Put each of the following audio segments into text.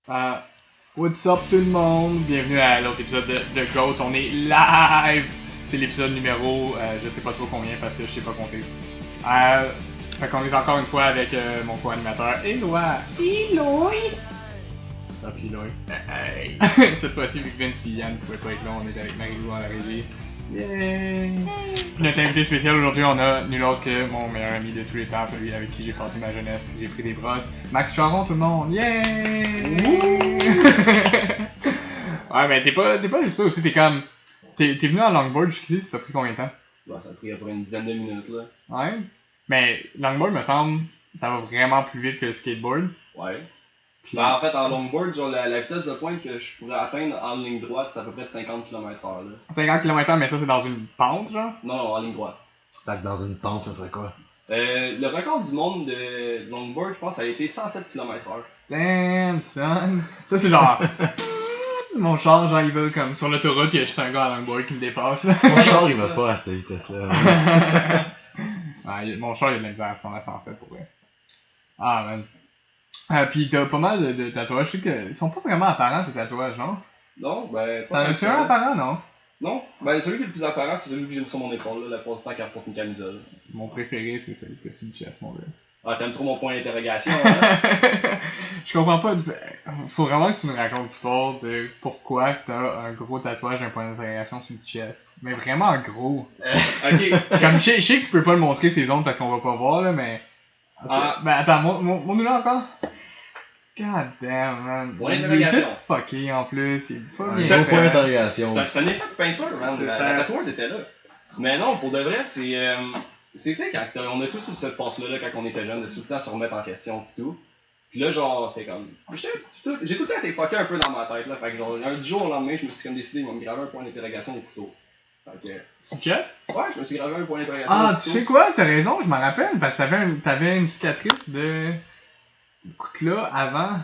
Uh, what's up tout le monde? Bienvenue à l'autre épisode de Goats. On est live! C'est l'épisode numéro, je sais pas trop combien parce que je sais pas compter. Fait qu'on est encore une fois avec mon co-animateur Éloi. Eloy! Ça puis Eloy. Hey. Cette fois-ci, vu que Vince et Yann ne pouvaient pas être là, on est avec Marie-Lou à la régie. Yay! Puis notre invité spécial aujourd'hui, on a nul autre que mon meilleur ami de tous les temps, celui avec qui j'ai passé ma jeunesse, puis j'ai pris des brosses. Max Charon, tout le monde! Yay! Ouais, mais t'es pas juste ça aussi, t'es comme. T'es venu en longboard jusqu'ici, ça t'a pris combien de temps? Bah, ça a pris à peu près une dizaine de minutes là. Ouais. Mais longboard, me semble, ça va vraiment plus vite que le skateboard. Ouais. Puis, Bah, en fait, en longboard, genre la vitesse de pointe que je pourrais atteindre en ligne droite, c'est à peu près de 50 km/h là. 50 km/h, mais ça c'est dans une pente, genre? Non, non, en ligne droite. Fait que dans une pente, ça serait quoi? Le record du monde de longboard, je pense, ça a été 107 km/h. Damn, son! Ça c'est genre. Mon char, genre, il va comme sur l'autoroute, il y a juste un gars à longboard qui me dépasse. Mon char, il c'est va ça. pas à cette vitesse-là. Ouais, mon char, il a de la misère à faire la 107 pour vrai. Ah, man. Pis t'as pas mal de tatouages. Je sais que ils sont pas vraiment apparents tes tatouages, non? Non, ben, T'en pas as-tu tant un que ça. apparent, non? Non, ben, celui qui est le plus apparent, c'est celui que j'ai mis sur mon épaule là, la plupart du temps quand je porte une camisole. Mon préféré, c'est celui que t'as sur le chest, mon gars. Ah, t'aimes trop mon point d'interrogation, hein? Je comprends pas. Faut vraiment que tu me racontes l'histoire de pourquoi t'as un gros tatouage, un point d'interrogation sur le chest. Mais vraiment gros. Ok. Comme je sais que tu peux pas le montrer ces ondes parce qu'on va pas voir là, mais. Ah. Ben attends, montre-nous là encore. God damn, man. Point Il est d'interrogation. tout fucké en plus. Il est pas Un bien gros fait. point d'interrogation. C'est un effet de peinture, man. C'est La un- tatoueuse était là. Mais non, pour de vrai, c'est. Tu sais, quand on a toute cette passe-là, là, quand on était jeune, de tout le temps se remettre en question et tout. Puis là, genre, c'est comme. J'ai tout le temps été fucké un peu dans ma tête, là. Fait que, genre, du jour au lendemain, je me suis comme décidé de me graver un point d'interrogation au couteau. Fait que. Sur le chest? Ouais, je me suis gravé un point d'interrogation au Ah, couteau. tu sais quoi? T'as raison, je m'en rappelle. Parce que t'avais une cicatrice de. Coutelas avant.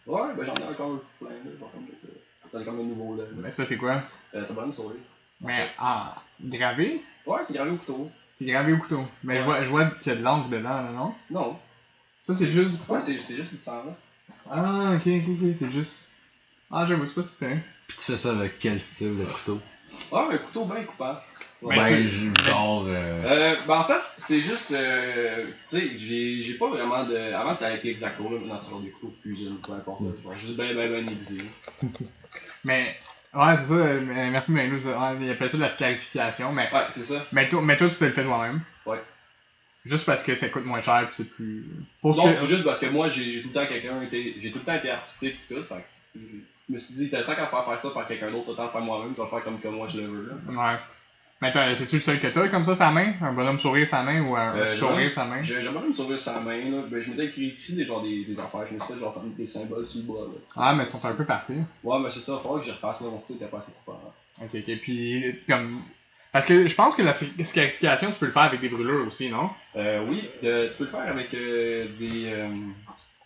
Ouais, ben j'en ai encore plein, là. Genre, comme un nouveau, là. Mais ça, c'est quoi? Ça va me sauver. Mais gravé? Ouais, c'est gravé au couteau. C'est gravé au couteau. Mais Ouais. je vois qu'il y a de l'encre dedans, là, non? Non. Ça, c'est juste du couteau? Ouais, c'est juste du sang, là. Ah, ok, c'est juste. Ah, j'avoue, c'est pas si fait. Puis tu fais ça avec quel style de couteau? Ouais, un couteau bien coupant. Mais Ben, tu- genre. Ben en fait, c'est juste, tu sais, j'ai pas vraiment de... Avant c'était avec l'exacto, là, maintenant c'est genre des couteaux de cuisine, peu importe, là, genre juste ben aiguisé. Mais, ouais, c'est ça, merci Maïlou, il appelle ça de la scarification, mais, Ouais, c'est ça. mais toi, tu te le fais toi-même. Ouais. Juste parce que ça coûte moins cher pis c'est plus. Pour ce Non, que- c'est juste parce que moi, j'ai tout le temps j'ai tout le temps été artistique et tout, fait que je me suis dit, tant qu'à faire ça par quelqu'un d'autre, autant le faire moi-même, je vais le faire comme que moi je le veux, là. Ouais. Mais c'est-tu le seul que t'as comme ça, sa main? Un bonhomme sourire sa main ou un sourire sa main? J'aimerais me sauver sa main, là, ben je m'étais écrit des affaires, je me suis fait genre comme des symboles sur le bras, là. Ah, mais ils sont un peu partis. Ouais, mais c'est ça, il faudra que j'y refasse, là, mon couteau était pas assez coupant, là. Ok, pis comme. Parce que je pense que la scarification, tu peux le faire avec des brûlures aussi, non? Oui, tu peux le faire avec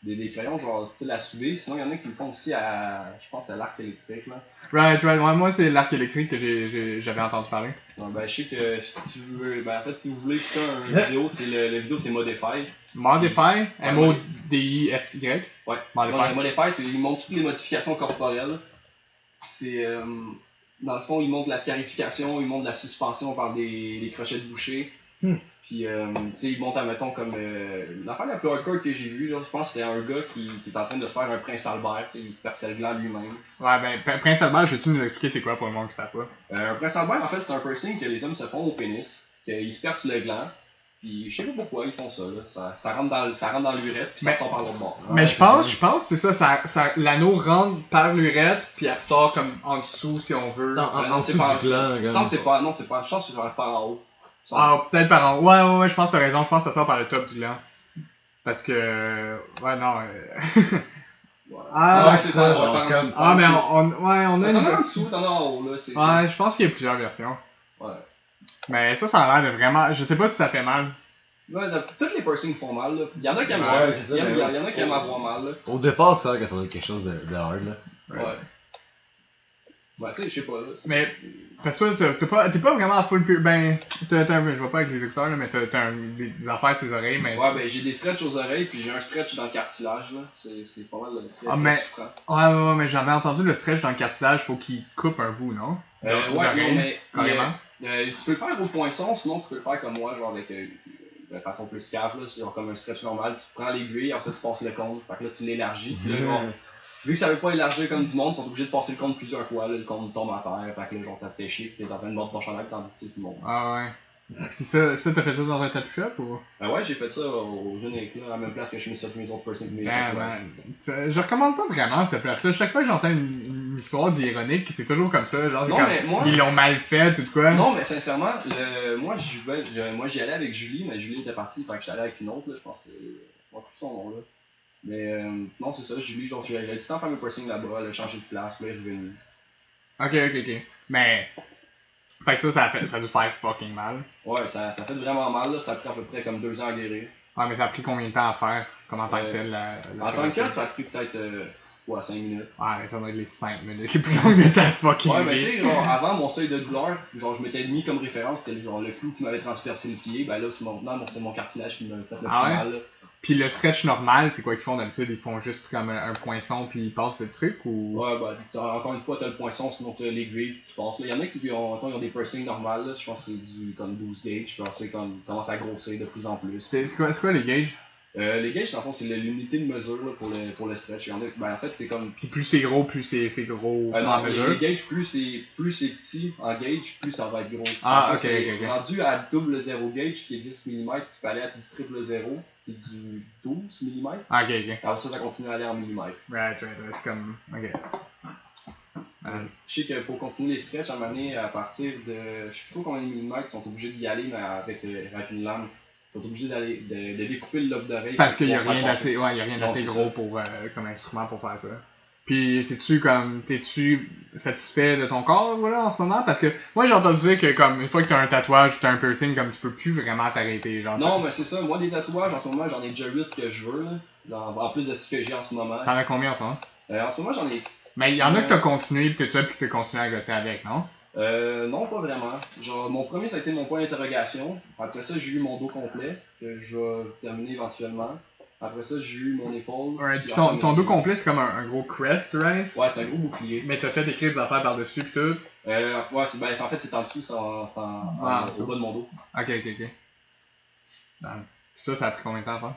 des crayons genre style à souder, sinon il y en a qui le font aussi je pense à l'arc électrique là. Right, ouais, moi c'est l'arc électrique que j'avais entendu parler. Ouais, ben je sais que si tu veux, ben en fait si vous voulez écouter une vidéo, le vidéo c'est Modify. Modify, M-O-D-I-F-Y. Ouais. Modify. Modify, c'est il montre toutes les modifications corporelles. C'est dans le fond, il montre la scarification, il montre la suspension par des crochets de boucher. Puis, tu sais, il monte, admettons, comme l'affaire la plus hardcore que j'ai vue, genre, je pense que c'était un gars qui est en train de se faire un Prince Albert, tu sais, il se perce le gland lui-même. Ouais, ben, Prince Albert, veux-tu nous expliquer c'est quoi pour le monde qui sait pas? Un Prince Albert, en fait, c'est un piercing que les hommes se font au pénis, qu'ils se percent le gland, puis je sais pas pourquoi ils font ça, là. Ça rentre dans l'urètre, puis ça Mais- sort par l'autre bord. Mais c'est je pense que c'est ça, l'anneau rentre par l'urètre, puis elle ressort comme en dessous si on veut. Non, non, en c'est dessous pas- du gland, Je pense que c'est pas, non, c'est pas, je pense que c'est par en haut. Ah, peut-être par en haut. Ouais, je pense que t'as raison, je pense que ça sort par le top du gland. Parce que. Ouais, non. Ah, ouais, c'est ça, genre, par en comme- dessous. Ah, mais on a T'en une. as en dessous, t'en as en haut, là. Ouais, je pense qu'il y a plusieurs versions. Ouais. Mais ça a l'air de vraiment. Je sais pas si ça fait mal. Ouais, toutes les piercings font mal, là. Il y en a qui aiment Ouais, ça. c'est ça, Il y mais en a qui aiment avoir mal, là. Au départ, c'est vrai que ça doit être quelque chose de hard, là. Ouais. Ben, tu sais, je sais pas, là. Mais, parce que toi, t'es pas vraiment à full ben, je vois pas avec les écouteurs, là, mais t'as des affaires sur les oreilles, mais... Ouais, ben, j'ai des stretches aux oreilles, puis j'ai un stretch dans le cartilage, là. C'est pas mal, Ah, mais, souffrant. ouais, mais j'avais entendu le stretch dans le cartilage, faut qu'il coupe un bout, non? Ouais, non, mais carrément. tu peux le faire au poinçon, sinon tu peux le faire comme moi, genre avec de façon plus cave, là, c'est genre comme un stretch normal. Tu prends l'aiguille, après ça tu passes le cône, fait que là tu l'élargis. Puis là, genre, vu que ça veut pas élargir comme du monde, ils sont obligés de passer le cône plusieurs fois, là, le cône tombe à terre, fait que là, genre ça te fait chier, pis t'es en train de mordre ton chandail tandis que tu montes. Ah ouais. Pis ça t'as fait ça dans un tattoo shop ou? Ouais, j'ai fait ça au Générique, là, à la même place que je me suis fait mes autres piercings de mes tatouages. Je recommande pas vraiment cette place-là. Chaque fois que j'entends une histoire d'ironique, c'est toujours comme ça, genre Non, comme mais moi... ils l'ont mal fait ou de quoi. Non, mais sincèrement, moi j'y allais avec Julie, mais Julie était partie, fait que j'allais avec une autre, là, je pense que c'est... plus son nom, là. Mais non, c'est ça, Julie, genre, j'allais tout le temps faire mes piercings là-bas, elle a changé de place, là, elle est revenue. Ok. Mais... Fait que ça a dû faire fucking mal. Ouais, ça fait vraiment mal, là, ça a pris à peu près comme 2 ans à guérir. Ah, mais ça a pris combien de temps à faire? Comme en tant que tel, en tant que tel, ça a pris peut-être 5 minutes. Ouais, ça doit être les 5 minutes les plus longues de ta fucking vie. Ouais, mais tu sais, genre, avant mon seuil de douleur, genre, je m'étais mis comme référence, c'était genre le clou qui m'avait transpercé le pied, ben là, c'est mon cartilage qui m'a fait le plus mal, là. Pis le stretch normal, c'est quoi qu'ils font d'habitude? Ils font juste comme un poinçon puis ils passent le truc ou? Ouais, bah, encore une fois, t'as le poinçon, sinon t'as l'aiguille, tu passes. Là, il y en a qui ont des piercings normales, là. Je pense que c'est du comme 12 gauges, je pense que c'est comme commence à grossir de plus en plus. C'est quoi les gauges? Les gauges, dans le fond, c'est l'unité de mesure là, pour le stretch. Il y en a, ben, en fait, c'est comme. Pis plus c'est gros, plus c'est gros en mesure. Les gauges, plus c'est petit en gauge, plus ça va être gros. Ah, ok. Rendu à double 0 gauge, qui est 10 mm, tu peux aller à plus triple 0, qui est du 12 mm. Ah, ok. Alors ça continue à aller en millimètres. Right, c'est comme. Ok. Je sais que pour continuer les stretches, à un moment donné, à partir de. Je sais plus trop combien de millimètres, ils sont obligés d'y aller, mais avec une lame. Ils sont obligés de découper le lobe d'oreille. Parce qu'il y a rien d'assez gros pour, comme instrument pour faire ça. Puis, t'es-tu satisfait de ton corps, voilà, en ce moment? Parce que, moi, j'ai entendu dire que, comme, une fois que t'as un tatouage ou t'as un piercing, comme, tu peux plus vraiment t'arrêter, genre. Non, mais c'est ça. Moi, des tatouages, en ce moment, j'en ai déjà 8 que je veux, là. En plus de ce que j'ai en ce moment. T'en as combien en ce moment? En ce moment, j'en ai. Mais il y en a que t'as continué pis tout ça pis que t'as continué à gosser avec, non? Non, pas vraiment. Genre, mon premier, ça a été mon point d'interrogation. Après ça, j'ai eu mon dos complet, que je vais terminer éventuellement. Après ça, j'ai eu mon épaule. Ouais, ton dos complet, c'est comme un gros crest, right? Ouais, c'est un gros bouclier. Mais t'as fait écrire des affaires par-dessus pis tout? Ouais, en fait, c'est en dessous, c'est au bas de mon dos. Ok. Ça a pris combien de temps à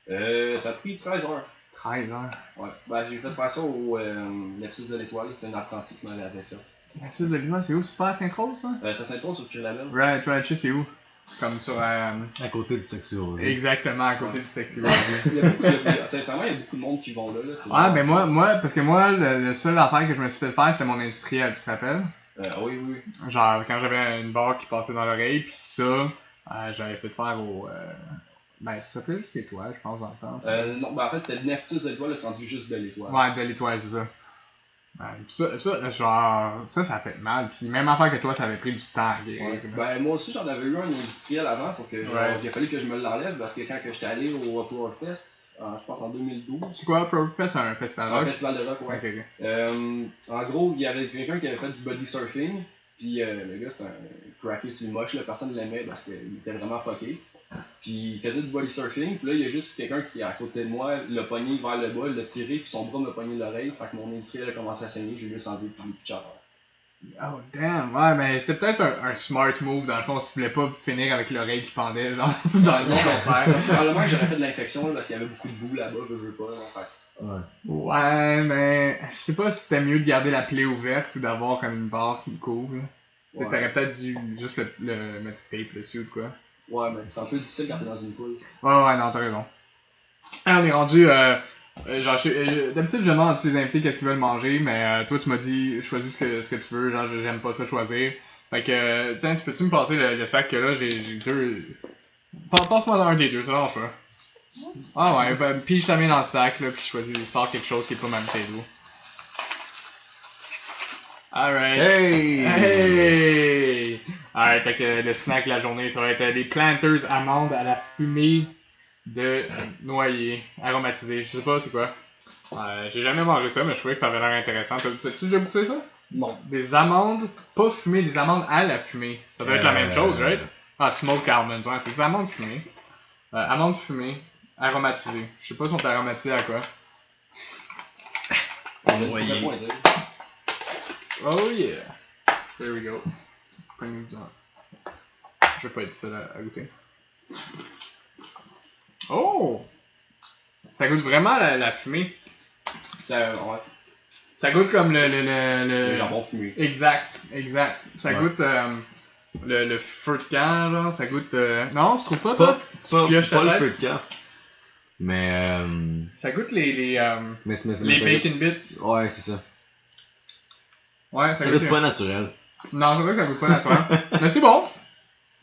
faire? Ça a pris 13 heures. 13 heures? Ouais. Ben, j'ai fait faire ça au Nepsis de l'Étoile, c'était un apprenti qui m'avait fait. Nepsis de l'Étoile, c'est où? C'est pas à Saint-Rose, ça? C'est à Saint-Rose sur Curie-Labelle. Right, tu sais, c'est où? Comme sur... À côté du Sexy Rosé. Exactement, à côté du Sexy Rosé. Sincèrement, il y a beaucoup de monde qui vont là. Ah, ben moi, parce que moi, le seul affaire que je me suis fait faire, c'était mon industriel, tu te rappelles? Oui. Genre, quand j'avais une barre qui passait dans l'oreille, pis ça, j'avais fait faire au... Ben, ça s'appelait juste l'étoile, je pense, dans le temps. Non, ben en fait, c'était le Neptus de l'Étoile, c'est rendu juste de l'Étoile. Ouais, de l'Étoile, c'est ça. Ça a fait mal, pis même affaire que toi, ça avait pris du temps à guérir. Ouais. Ben, moi aussi, j'en avais eu un industriel avant, sauf que genre, il a fallu que je me l'enlève parce que quand j'étais allé au Upload Fest, je pense en 2012. C'est quoi, Upload Fest? C'est un festival rock? Un festival de rock, ouais. Ok. En gros, il y avait quelqu'un qui avait fait du body surfing, puis le gars, c'était un cracky sur le moche, là, personne ne l'aimait parce qu'il était vraiment fucké. Puis il faisait du body surfing, puis là il y a juste quelqu'un qui est à côté de moi, l'a pogné vers le bas, l'a tiré, puis son bras m'a pogné l'oreille, fait que mon industriel a commencé à saigner, j'ai juste enlevé, puis j'ai plus de chatter. Oh damn, ouais, mais c'était peut-être un smart move dans le fond, si tu voulais pas finir avec l'oreille qui pendait, genre, dans le monde. Probablement que j'aurais fait de l'infection là, parce qu'il y avait beaucoup de boue là-bas, je veux pas, en fait. Ouais, mais je sais pas si c'était mieux de garder la plaie ouverte ou d'avoir comme une barre qui le couvre. Ouais. T'aurais peut-être dû juste le mettre du tape dessus ou quoi. Ouais, mais c'est un peu difficile quand t'es dans une foule. Ouais, non, t'as raison. On est rendu, d'habitude je demande à tous les invités qu'est-ce qu'ils veulent manger, mais toi tu m'as dit choisis ce que tu veux, genre j'aime pas ça choisir. Fait que, tiens, peux-tu me passer le sac que là, j'ai deux... Passe-moi un des deux, ça va pas. Ah ouais, ben, puis je t'en mets dans le sac, là, puis je sors quelque chose qui est pas ma bouteille d'eau. Alright. Hey! Alright, fait que le snack de la journée, ça va être des Planters amandes à la fumée de noyer aromatisé. Je sais pas c'est quoi. J'ai jamais mangé ça, mais je trouvais que ça avait l'air intéressant. T'as-tu déjà goûté ça? Non. Des amandes pas fumées, des amandes à la fumée. Ça doit être la même chose, right? Ah, smoked almonds, ouais, c'est des amandes fumées. Amandes fumées, aromatisées. Je sais pas si on est aromatisé à quoi. Envoyé. Oh yeah! There we go. Je vais pas être seul à goûter. Oh! Ça goûte vraiment la fumée. Ouais. Ça goûte comme Le jambon fumé. Exact. Ça Ouais. goûte le feu de camp, genre. Ça goûte. Non, tu trouves pas, Pas toi? Pioches ta le tête? feu de camp. Mais Ça goûte les ça bacon bits. Ouais, c'est ça. Ouais, Ça goûte pas naturel. Non, c'est vrai que ça goûte pas naturel. Mais c'est bon.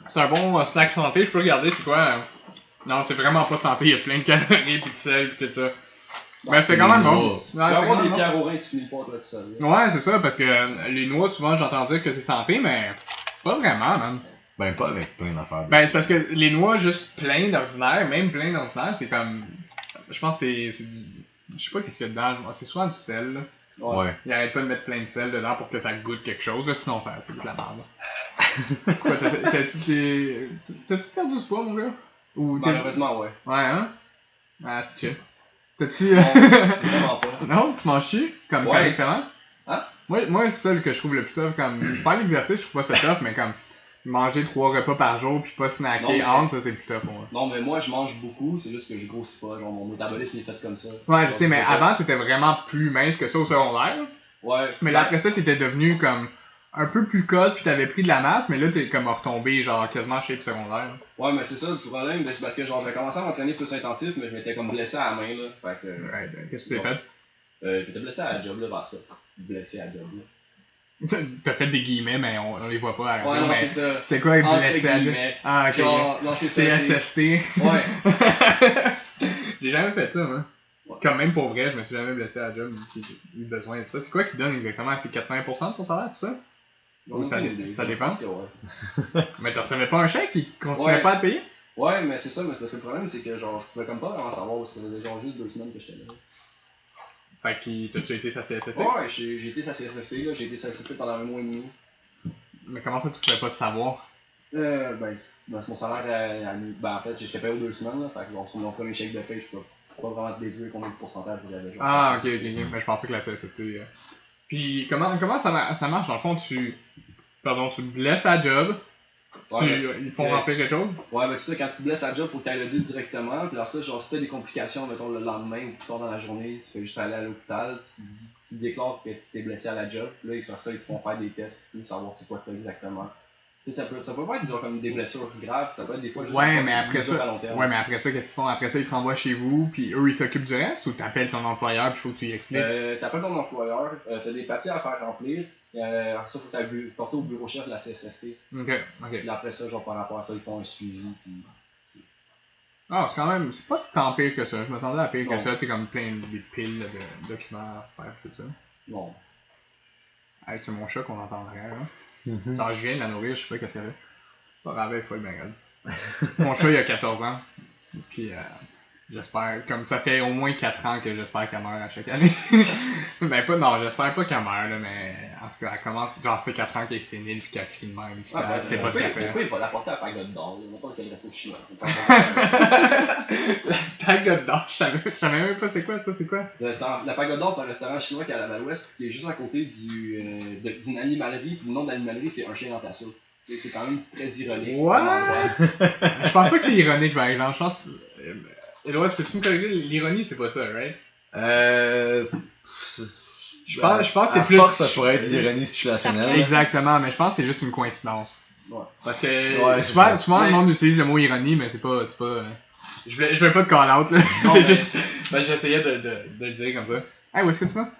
C'est un bon snack santé. Je peux regarder c'est quoi. Non, c'est vraiment pas santé. Il y a plein de calories pis de sel pis tout ça. Mais c'est quand même bon. Oh. Tu Ouais, peux c'est avoir quand des même pierres au rein, tu finis pas toi tout seul. bon. Ouais, c'est ça, parce que les noix, souvent j'entends dire que c'est santé, mais pas vraiment, man. Ben, pas avec plein d'affaires. Ben, c'est parce que les noix juste plein d'ordinaire, même plein d'ordinaire, c'est comme. Je pense que c'est du. Je sais pas qu'est-ce qu'il y a dedans. C'est souvent du sel, là. Ouais. Ils arrêtent pas de mettre plein de sel dedans pour que ça goûte quelque chose, là, sinon ça goûte la merde. Pourquoi t'as-tu perdu du poids, mon gars? Ou t'es. Malheureusement, ouais. Ouais, hein? Ah, c'est chill. T'as-tu. Non, vraiment pas. Non, tu manges-tu? Comme Ouais. correctement? Hein? Moi c'est ça que je trouve le plus tough. Comme, faire l'exercice, je trouve pas ça tough, mais comme manger 3 repas par jour puis pas snacker Non, mais- entre, ça c'est le plus tough pour moi. Non, mais moi je mange beaucoup, c'est juste que je grossis pas. Genre, mon métabolisme est fait comme ça. Ouais, je sais, mais Donc, avant t'étais vraiment plus mince que ça au secondaire. Ouais. Mais là, après ça, t'étais devenu comme un peu plus code puis t'avais pris de la masse, mais là t'es comme retombé genre quasiment shape secondaire. Ouais, mais c'est ça le problème, c'est parce que genre j'ai commencé à m'entraîner plus intensif, mais je m'étais comme blessé à la main là. Fait que. Ouais, ben, qu'est-ce que tu t'es fait? J'étais blessé à la job là, parce que. Blessé à la job là. T'as fait des guillemets, mais on les voit pas à la Ouais, radio, non, mais c'est ça. c'est quoi Entre blessé à guillemets. Ah, ok. Genre, non, c'est ça. CSST. Ouais. J'ai jamais fait ça, moi. Ouais. Comme même pour vrai, je me suis jamais blessé à la job, j'ai eu besoin de ça. C'est quoi qui donne exactement? C'est 80% de ton salaire, tout ça? Ou ça dépend? Je pense que ouais. Mais tu recevais pas un chèque, ils continuaient Ouais. pas à te payer? Ouais, mais c'est ça, mais c'est parce que le problème c'est que genre je pouvais comme pas vraiment savoir, parce que ça faisait genre juste 2 semaines que j'étais là. Fait que t'as-tu été sa CSST? Ouais, j'ai été sa CSST là, j'ai été sa CSST pendant un mois et demi. Mais comment ça tu pouvais pas savoir? Ben, mon salaire, ben en fait, j'étais payé aux 2 semaines là, fait que bon, sur mon premier chèque de paye, je peux pas vraiment te déduire combien de pourcentage que j'avais. Ah, ok. Mais je pensais que la CSST. Puis comment ça marche? Dans le fond, tu blesses à la job, Ouais, ils font remplir quelque chose? Ouais, mais c'est ça, quand tu te blesses à job, faut que tu ailles le dire directement. Puis alors ça, genre, si t'as des complications, mettons, le lendemain ou plus tard dans la journée, tu fais juste aller à l'hôpital, tu déclares que tu t'es blessé à la job. Puis là, sur ça, ils te font faire des tests pour savoir c'est quoi que t'as exactement. Tu sais, ça peut pas être genre comme des blessures graves, ça peut être des fois juste Ouais, des mais après blessures à ça, long terme. qu'est-ce qu'ils font? Après ça, ils te renvoient chez vous, puis eux, ils s'occupent du reste, ou t'appelles ton employeur, puis faut que tu lui expliques? T'appelles ton employeur, t'as des papiers à faire remplir, ça, faut que tu porter au bureau chef de la CSST. Ok. Puis après ça, genre, par rapport à ça, ils font un suivi. Puis... Ah, c'est quand même, c'est pas tant pire que ça. Je m'attendais à pire que Non. ça, c'est comme plein des piles de documents à faire, tout ça. Non. Hey, c'est mon chat qu'on entend derrière, hein. Mhm. Genre, je viens de la nourrir, je sais pas qu'est-ce qu'elle fait. Pas grave, elle est folle, ben Mon chat, il a 14 ans. Puis, j'espère, comme ça fait au moins 4 ans que j'espère qu'elle meurt à chaque année. Ben, non, j'espère pas qu'elle meurt, là, mais en tout cas, elle commence, genre, ça fait 4 ans qu'elle est sénile, puis qu'elle crie de même, puis qu'elle sait pas ce qu'elle fait. Pourquoi il va l'apporter à Pagode d'or? Il va pas qu'elle reste au chinois. La Pagode d'or, je savais même pas c'est quoi ça, c'est quoi? La Pagode d'or, c'est un restaurant chinois qui est à Laval-Ouest, qui est juste à côté d'une animalerie, puis le nom de l'animalerie, c'est Un chien dans ta soupe. C'est quand même très ironique. What? comme endroit. Je pense pas que c'est ironique, par exemple. Je pense que. Éloi, tu peux-tu me corriger? L'ironie, c'est pas ça, right? Je pense que c'est plus. Ça pourrait être l'ironie situationnelle. Exactement, mais je pense que c'est juste une coïncidence. Ouais. Parce que Ouais, c'est souvent, ça. le monde utilise le mot ironie, mais c'est pas. Je vais pas te call out, là. Non, C'est mais- juste. Ben, j'essayais de le dire comme ça. Hey, où est-ce que tu vas?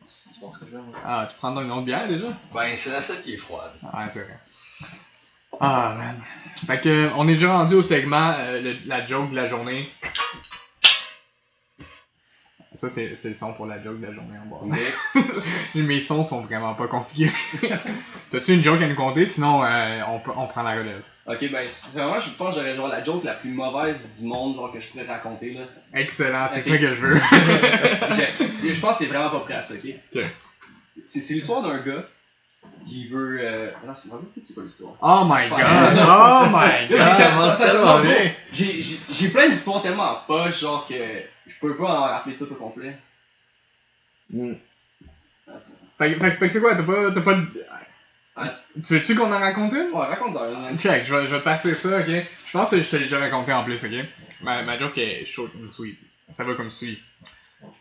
Tu penses que je vais Ah, tu prends une autre bière déjà? Ben, c'est la seule qui est froide. Ouais, c'est vrai. Ah, man. Fait que, on est déjà rendu au segment, la joke de la journée. Ça, c'est le son pour la joke de la journée en bas. Mes sons sont vraiment pas configurés. T'as-tu une joke à nous conter? Sinon, on prend la relève. Ok, ben, vraiment, je pense que j'aurais genre la joke la plus mauvaise du monde, genre que je pourrais raconter, là. Excellent, c'est Ok. ça que je veux. Je pense que t'es vraiment pas prêt à ça, ok? Ok. C'est l'histoire d'un gars qui veut. Non, c'est pas l'histoire. Oh my god! Oh my god! Ça va bien. J'ai plein d'histoires tellement en poche, genre que je peux pas en rappeler tout au complet. Attends. Fait que c'est quoi? T'as pas de... Ouais. Tu veux-tu qu'on en raconte une? Ouais, raconte-en une. Check, je vais te passer ça, ok? Je pense que je te l'ai déjà raconté en plus, ok? Ma joke est short and sweet. Ça va comme suit.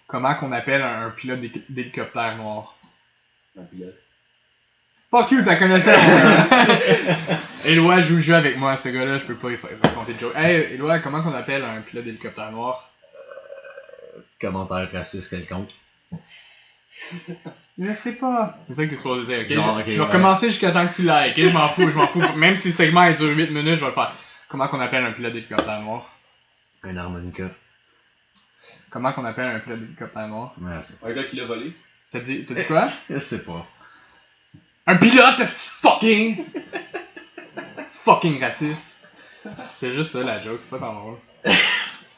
Comment qu'on appelle un pilote d'hélicoptère noir? Un pilote. Fuck you, t'as connaissé mon Éloi joue le jeu avec moi, ce gars-là, je peux pas y raconter de joke. Hey, Éloi, comment qu'on appelle un pilote d'hélicoptère noir? Commentaire raciste quelconque. Je sais pas. C'est ça que t'es supposé dire, ok? Genre, ok, je vais ouais. recommencer jusqu'à temps que tu l'aies, ok? Je m'en fous. Même si le segment est dure 8 minutes, je vais le faire. Comment qu'on appelle un pilote d'hélicoptère noir? Un harmonica. Comment qu'on appelle un pilote d'hélicoptère noir? Ouais, c'est Un gars qui l'a volé. T'as dit quoi? Je sais pas. Un pilote, c'est fucking raciste. C'est juste ça la joke, c'est pas tant drôle.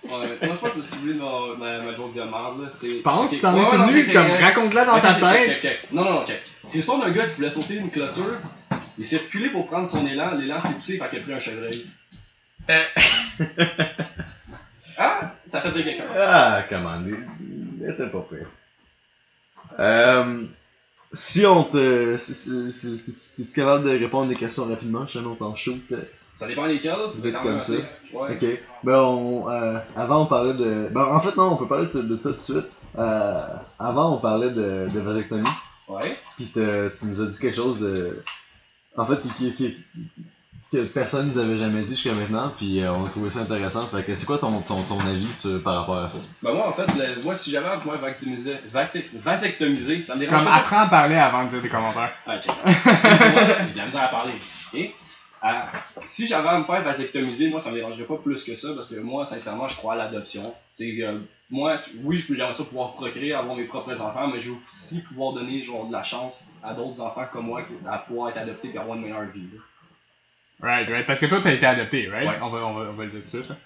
Ouais, moi je pense que je me suis oublié de ma joke de merde là. Je pense que Ok. t'en es Ouais, non, souvenu, check, comme check, raconte-la dans check, ta check, tête. check. Non, check. C'est l'histoire d'un gars qui voulait sauter une clôture. Il s'est reculé pour prendre son élan. L'élan s'est poussé, fait qu'il a pris un chevreuil. Ah, ça fait de quelqu'un. Ah, comment dire. T'es pas prêt. Si on te. Es-tu capable de répondre des questions rapidement? Je sais on t'en shoot. Ça dépend desquels, mais Vite quand comme même ça. assez. Ouais. Ok. Avant on parlait de. En fait non, on peut parler de ça tout de suite. Avant on parlait de vasectomie. Ouais. Puis tu nous as dit quelque chose de. En fait, que personne nous avait jamais dit jusqu'à maintenant. Puis on a trouvé ça intéressant. Fait que c'est quoi ton avis par rapport à ça? Ben moi en fait, moi si j'avais à moi vasectomiser, ça me dérange Comme pas. apprends à parler avant de dire des commentaires. Ah, ok. J'ai de la misère à parler. Et si j'avais à me faire vasectomiser, moi ça me dérangerait pas plus que ça parce que moi sincèrement je crois à l'adoption. Moi, oui, j'aimerais ça pouvoir procréer, avoir mes propres enfants, mais je veux aussi pouvoir donner genre de la chance à d'autres enfants comme moi à pouvoir être adoptés et avoir une meilleure vie. Là. Right. Parce que toi, t'as été adopté, right? Ouais. On va le dire tout de suite. Là.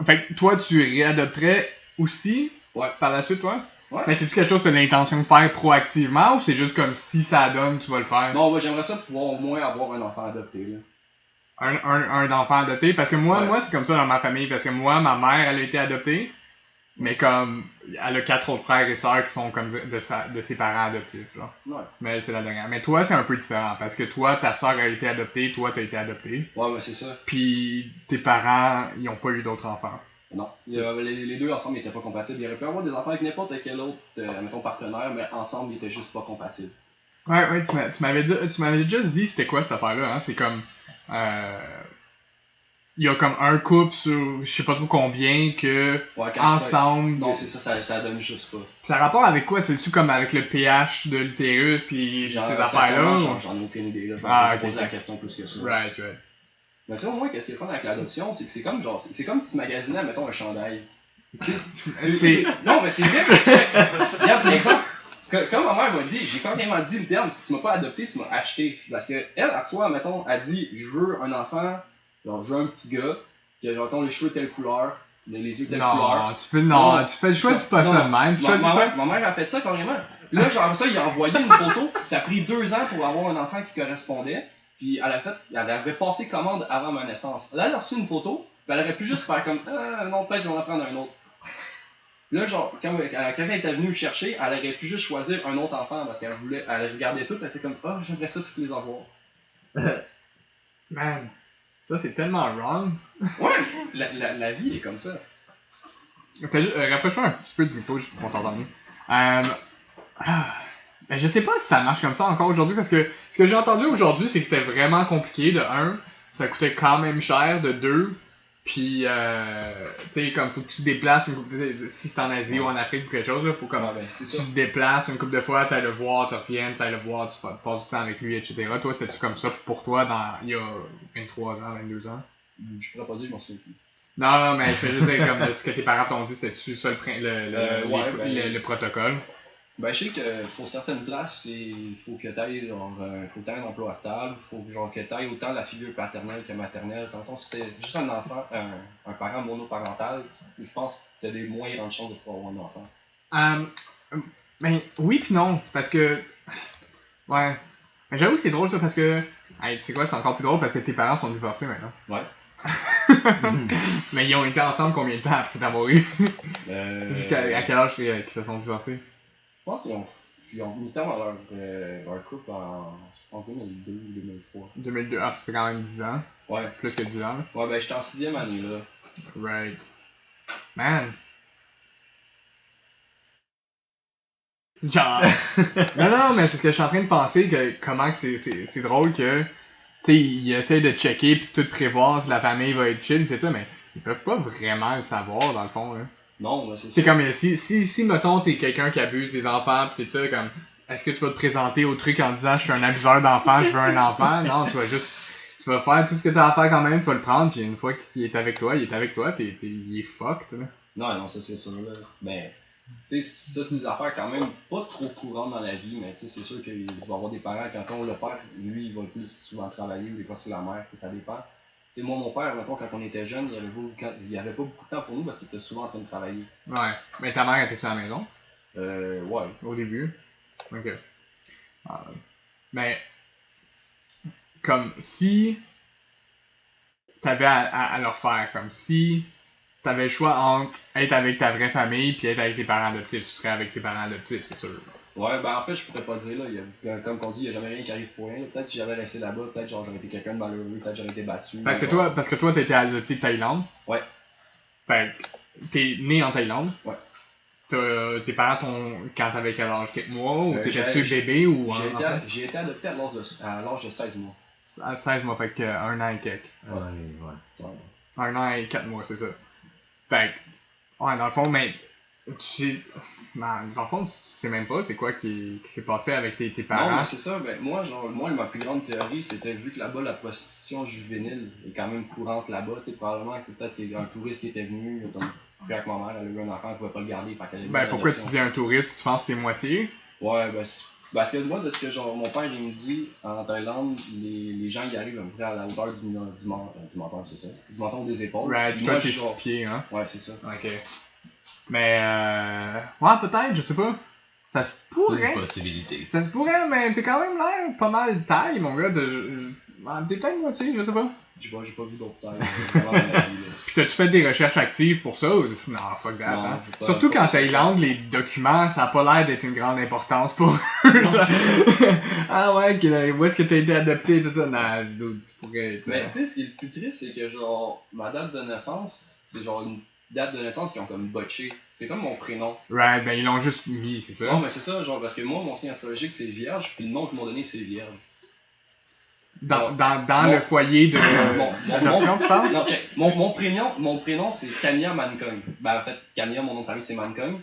Fait que toi, tu réadopterais aussi Ouais. par la suite, toi? Ouais. Mais c'est-tu quelque chose que tu as l'intention de faire proactivement ou c'est juste comme si ça donne, tu vas le faire? Non, moi j'aimerais ça pouvoir au moins avoir un enfant adopté. Là. Un enfant adopté? Parce que moi, Ouais. c'est comme ça dans ma famille. Parce que moi, ma mère, elle a été adoptée. Mais comme, elle a 4 autres frères et sœurs qui sont comme de ses parents adoptifs, là. Ouais. Mais c'est la dernière. Mais toi, c'est un peu différent. Parce que toi, ta sœur a été adoptée, toi, t'as été adopté. Ouais, ben c'est ça. Puis tes parents, ils ont pas eu d'autres enfants. Non. Les deux ensemble n'étaient pas compatibles. Il aurait pu avoir des enfants avec n'importe quel autre, mettons, partenaire, mais ensemble ils étaient juste pas compatibles. Ouais, tu m'avais déjà dit c'était quoi cette affaire-là, hein? C'est comme. Il y a comme un couple sur je sais pas trop combien que Ouais, quand ensemble. Non, c'est ça donne juste pas. Ça a rapport avec quoi? C'est-tu comme avec le pH de l'utérus puis ces affaires-là? J'en ai aucune idée. Là. Je vais Ah, poser ok. la question plus que ça. Right. Mais tu sais, au moins, qu'est-ce qui est fun avec l'adoption, c'est que c'est comme genre, c'est comme si tu magasinais, mettons, un chandail. Non, mais c'est vrai. Regarde, par exemple, comme ma mère m'a dit, j'ai carrément dit le terme, si tu m'as pas adopté, tu m'as acheté. Parce que elle, à soi, mettons, elle dit, je veux un enfant, genre, je veux un petit gars, qui a, mettons, les cheveux telle couleur, les yeux telle couleur. Tu fais le choix, dis pas ça de même. Tu choisis ça. Ma mère a fait ça carrément. Puis là, genre ça, il a envoyé une photo. Ça a pris 2 ans pour avoir un enfant qui correspondait. Puis elle avait passé commande avant ma naissance. Là, elle a reçu une photo. Puis elle aurait pu juste faire comme non, peut-être je vais en prendre un autre. Là, genre, quand elle était venue me chercher, elle aurait pu juste choisir un autre enfant parce qu'elle voulait. Elle regardait tout, elle était comme j'aimerais ça tous les avoir. Man, ça c'est tellement wrong. Ouais, la vie est comme ça. Rapproche-toi un petit peu du micro juste pour qu'on t'entende mieux. Ben, je sais pas si ça marche comme ça encore aujourd'hui parce que ce que j'ai entendu aujourd'hui c'est que c'était vraiment compliqué. De 1, ça coûtait quand même cher. De 2, puis tu sais comme faut que tu te déplaces si c'est en Asie ou en Afrique ou quelque chose là, faut comme c'est tu ça. te déplaces une couple de fois, t'ailles le voir, tu reviennes, t'ailles le voir, tu passes du temps avec lui, etc. Toi c'était-tu comme ça pour toi il y a 23 ans, 22 ans? Je pourrais pas dire, je m'en souviens plus. Non, mais je veux juste dire comme ce que tes parents t'ont dit, c'était-tu ça le protocole? Ben, je sais que pour certaines places, il faut que tu aies un emploi stable, il faut genre, que tu aies autant la figure paternelle que maternelle. Tantôt, si t'es juste un enfant, un parent monoparental, je pense que tu as des moins grandes chances de pouvoir avoir un enfant. Ben, oui pis non, parce que... Ouais. Mais j'avoue que c'est drôle ça, parce que... Hey, tu sais quoi, c'est encore plus drôle parce que tes parents sont divorcés maintenant. Ouais. Mais ils ont été ensemble combien de temps après t'avoir eu? À quel âge qu'ils se sont divorcés? Je pense qu'ils ont mis temps à leur couple en 2002 ou 2003. 2002, ah, ça fait quand même 10 ans. Ouais. Plus que 10 ans. Ouais, ben j'étais en 6e année là. Right. Man. Genre. non, mais c'est ce que je suis en train de penser, que comment que c'est drôle que, tu sais, ils essaient de checker pis tout prévoir si la famille va être chill, tout ça, mais ils peuvent pas vraiment le savoir, dans le fond, là. Non, mais c'est C'est comme, si mettons, t'es quelqu'un qui abuse des enfants pis tout ça, comme, est-ce que tu vas te présenter au truc en disant, je suis un abuseur d'enfants, je veux un enfant? Non, tu vas juste, tu vas faire tout ce que t'as à faire quand même, tu vas le prendre, pis une fois qu'il est avec toi, il est fucked, là. Non, ça c'est sûr là. Mais, tu sais, ça c'est des affaires quand même pas trop courantes dans la vie, mais tu sais, c'est sûr qu'il va y avoir des parents, quand on le père, lui, il va plus souvent travailler, ou des fois c'est la mère, tu sais, ça dépend. Tu sais, moi, mon père, mettons, quand on était jeune, il avait pas beaucoup de temps pour nous parce qu'il était souvent en train de travailler. Ouais. Mais ta mère était-tu à la maison? Ouais. Au début? Ok. Mais, comme si t'avais à leur faire, comme si t'avais le choix entre être avec ta vraie famille puis être avec tes parents adoptifs, tu serais avec tes parents adoptifs, c'est sûr. Ouais, ben en fait, je pourrais pas dire, là, comme on dit, il y a jamais rien qui arrive pour rien. Peut-être si j'avais resté là-bas, peut-être genre j'aurais été quelqu'un de malheureux, peut-être j'aurais été battu. Parce que toi, t'as été adopté de Thaïlande. Ouais. Fait que t'es né en Thaïlande. Ouais. Tes parents quand t'avais quel âge? Quelques mois? Ou t'étais-tu j'ai- bébé ou J'ai été adopté à l'âge de 16 mois. À 16 mois, fait que 1 an et quelques. Ouais. 1 an et 4 mois, c'est ça. Fait que, ouais, dans le fond, mais dans le fond, tu sais même pas c'est quoi qui s'est passé avec tes parents. Non, mais c'est ça, ben moi, ma plus grande théorie, c'était vu que là-bas, la prostitution juvénile est quand même courante là-bas, tu sais, probablement que c'est peut-être un touriste qui était venu, comme avec ma mère, elle a eu un enfant, elle pouvait pas le garder, fait qu'elle a eu Ben, pourquoi tu l'adoption. dis un touriste, tu penses que t'es moitié? Ouais, ben, parce que moi, de ce que mon père il me dit, en Thaïlande, les gens y arrivent à peu près à la hauteur du menton, c'est ça, du menton des épaules. Right, Puis toi moi, t'es je 6 pieds, hein? Ouais, c'est ça. Ok. Mais ouais, peut-être, je sais pas. Ça se C'est pourrait. une possibilité. Ça se pourrait, mais t'es quand même l'air pas mal taille, mon gars. T'es peut-être moitié, je sais pas. J'ai pas vu d'autres tailles vraiment dans ma vie, là. Puis t'as-tu fait des recherches actives pour ça? Ou... Non, fuck that. Non, Hein? j'ai pas- Surtout pas qu'en fait ça. Thaïlande, les documents, ça a pas l'air d'être une grande importance pour eux. Non, c'est ça. Ah ouais, où est-ce que t'as été adopté, tout ça? Non, dude, tu pourrais être... Mais tu sais, ce qui est le plus triste, c'est que genre, ma date de naissance, c'est genre une date de naissance qu'ils ont comme botché. C'est comme mon prénom. Right, ben ils l'ont juste mis, c'est ça? Non, mais c'est ça, genre, parce que moi, mon signe astrologique, c'est vierge, puis le nom qu'ils m'ont donné, c'est vierge. Dans Mon- le foyer de d'adoption, tu parles? Non, ok. Mon prénom, c'est Kanya Mankong. Ben, en fait, Kanya, mon nom de famille, c'est Mankong.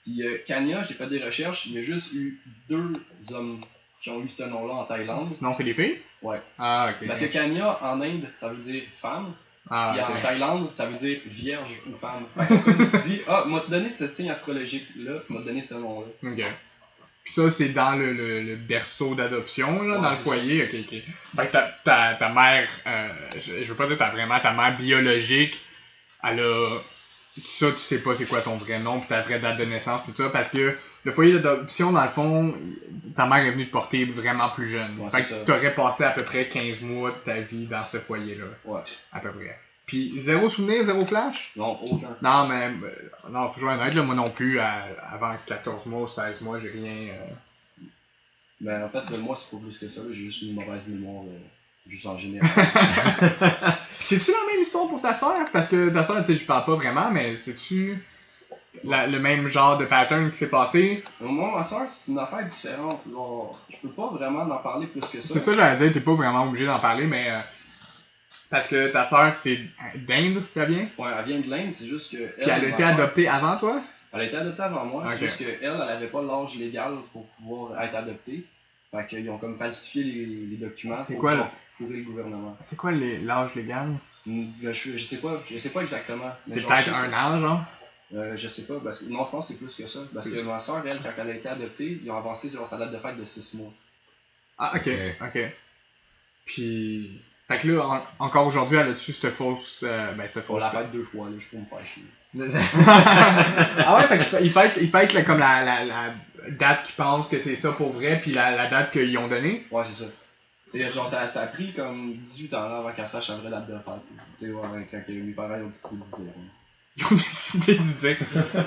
Puis Kanya, j'ai fait des recherches, il y a juste eu 2 hommes qui ont eu ce nom-là en Thaïlande. Sinon, c'est les filles? Ouais. Ah, ok. Parce que Kanya, en Inde, ça veut dire femme. Ah, Puis en ok. Thaïlande, ça veut dire vierge ou femme. Fait qu'on comme dit, m'a donné ce signe astrologique-là, m'a donné ce nom-là. Ok. Puis ça, c'est dans le berceau d'adoption, là, Ouais, dans le c'est foyer. Ok, ok. Fait que ta mère, je veux pas dire ta mère biologique, elle a. Ça, tu sais pas c'est quoi ton vrai nom, pis ta vraie date de naissance, tout ça, parce que le foyer d'adoption, dans le fond, ta mère est venue te porter vraiment plus jeune. Ouais, fait c'est que ça. t'aurais passé à peu près 15 mois de ta vie dans ce foyer-là. Ouais. À peu près. Puis zéro souvenir, zéro flash? Non, aucun. Non, mais non, faut jouer honnête, là, moi non plus, avant 14 mois ou 16 mois, j'ai rien. Mais en fait, moi, c'est pas plus que ça, là. J'ai juste une mauvaise mémoire, juste en général. C'est-tu la même histoire pour ta soeur? Parce que ta soeur, tu sais, je parle pas vraiment, mais c'est-tu le même genre de pattern qui s'est passé? Moi, ma soeur, c'est une affaire différente. Genre, je peux pas vraiment en parler plus que ça. C'est ça, j'allais dire, t'es pas vraiment obligé d'en parler, mais. Parce que ta soeur, c'est d'Inde qu'elle vient? Ouais, elle vient de l'Inde, c'est juste que. Puis elle a ma été sœur, adoptée avant toi? Elle a été adoptée avant moi, Ok. c'est juste qu'elle, elle avait pas l'âge légal pour pouvoir être adoptée. Fait qu'ils ont comme falsifié les documents C'est pour quoi, genre, fourrer le gouvernement. C'est quoi l'âge légal? Je sais pas exactement. mais C'est genre, peut-être je sais un pas. an, genre? Je sais pas, parce que non, je pense que c'est plus que ça. Parce que ma soeur, elle, quand elle a été adoptée, ils ont avancé sur sa date de fête de 6 mois. Ah, ok. Puis. Fait que là, encore aujourd'hui, elle a-tu cette fausse. Cette Pour fausse. la fête 2 fois, là, je peux me faire chier. Ah ouais, fait qu'il fête comme date qu'ils pensent que c'est ça pour vrai, puis la date qu'ils ont donnée. Ouais, c'est ça. C'est genre, ça a pris comme 18 ans là, avant qu'elle sache la vraie date de fête. Tu sais, ouais, quand mes parents ont décidé de dire. Ils ont décidé de dire.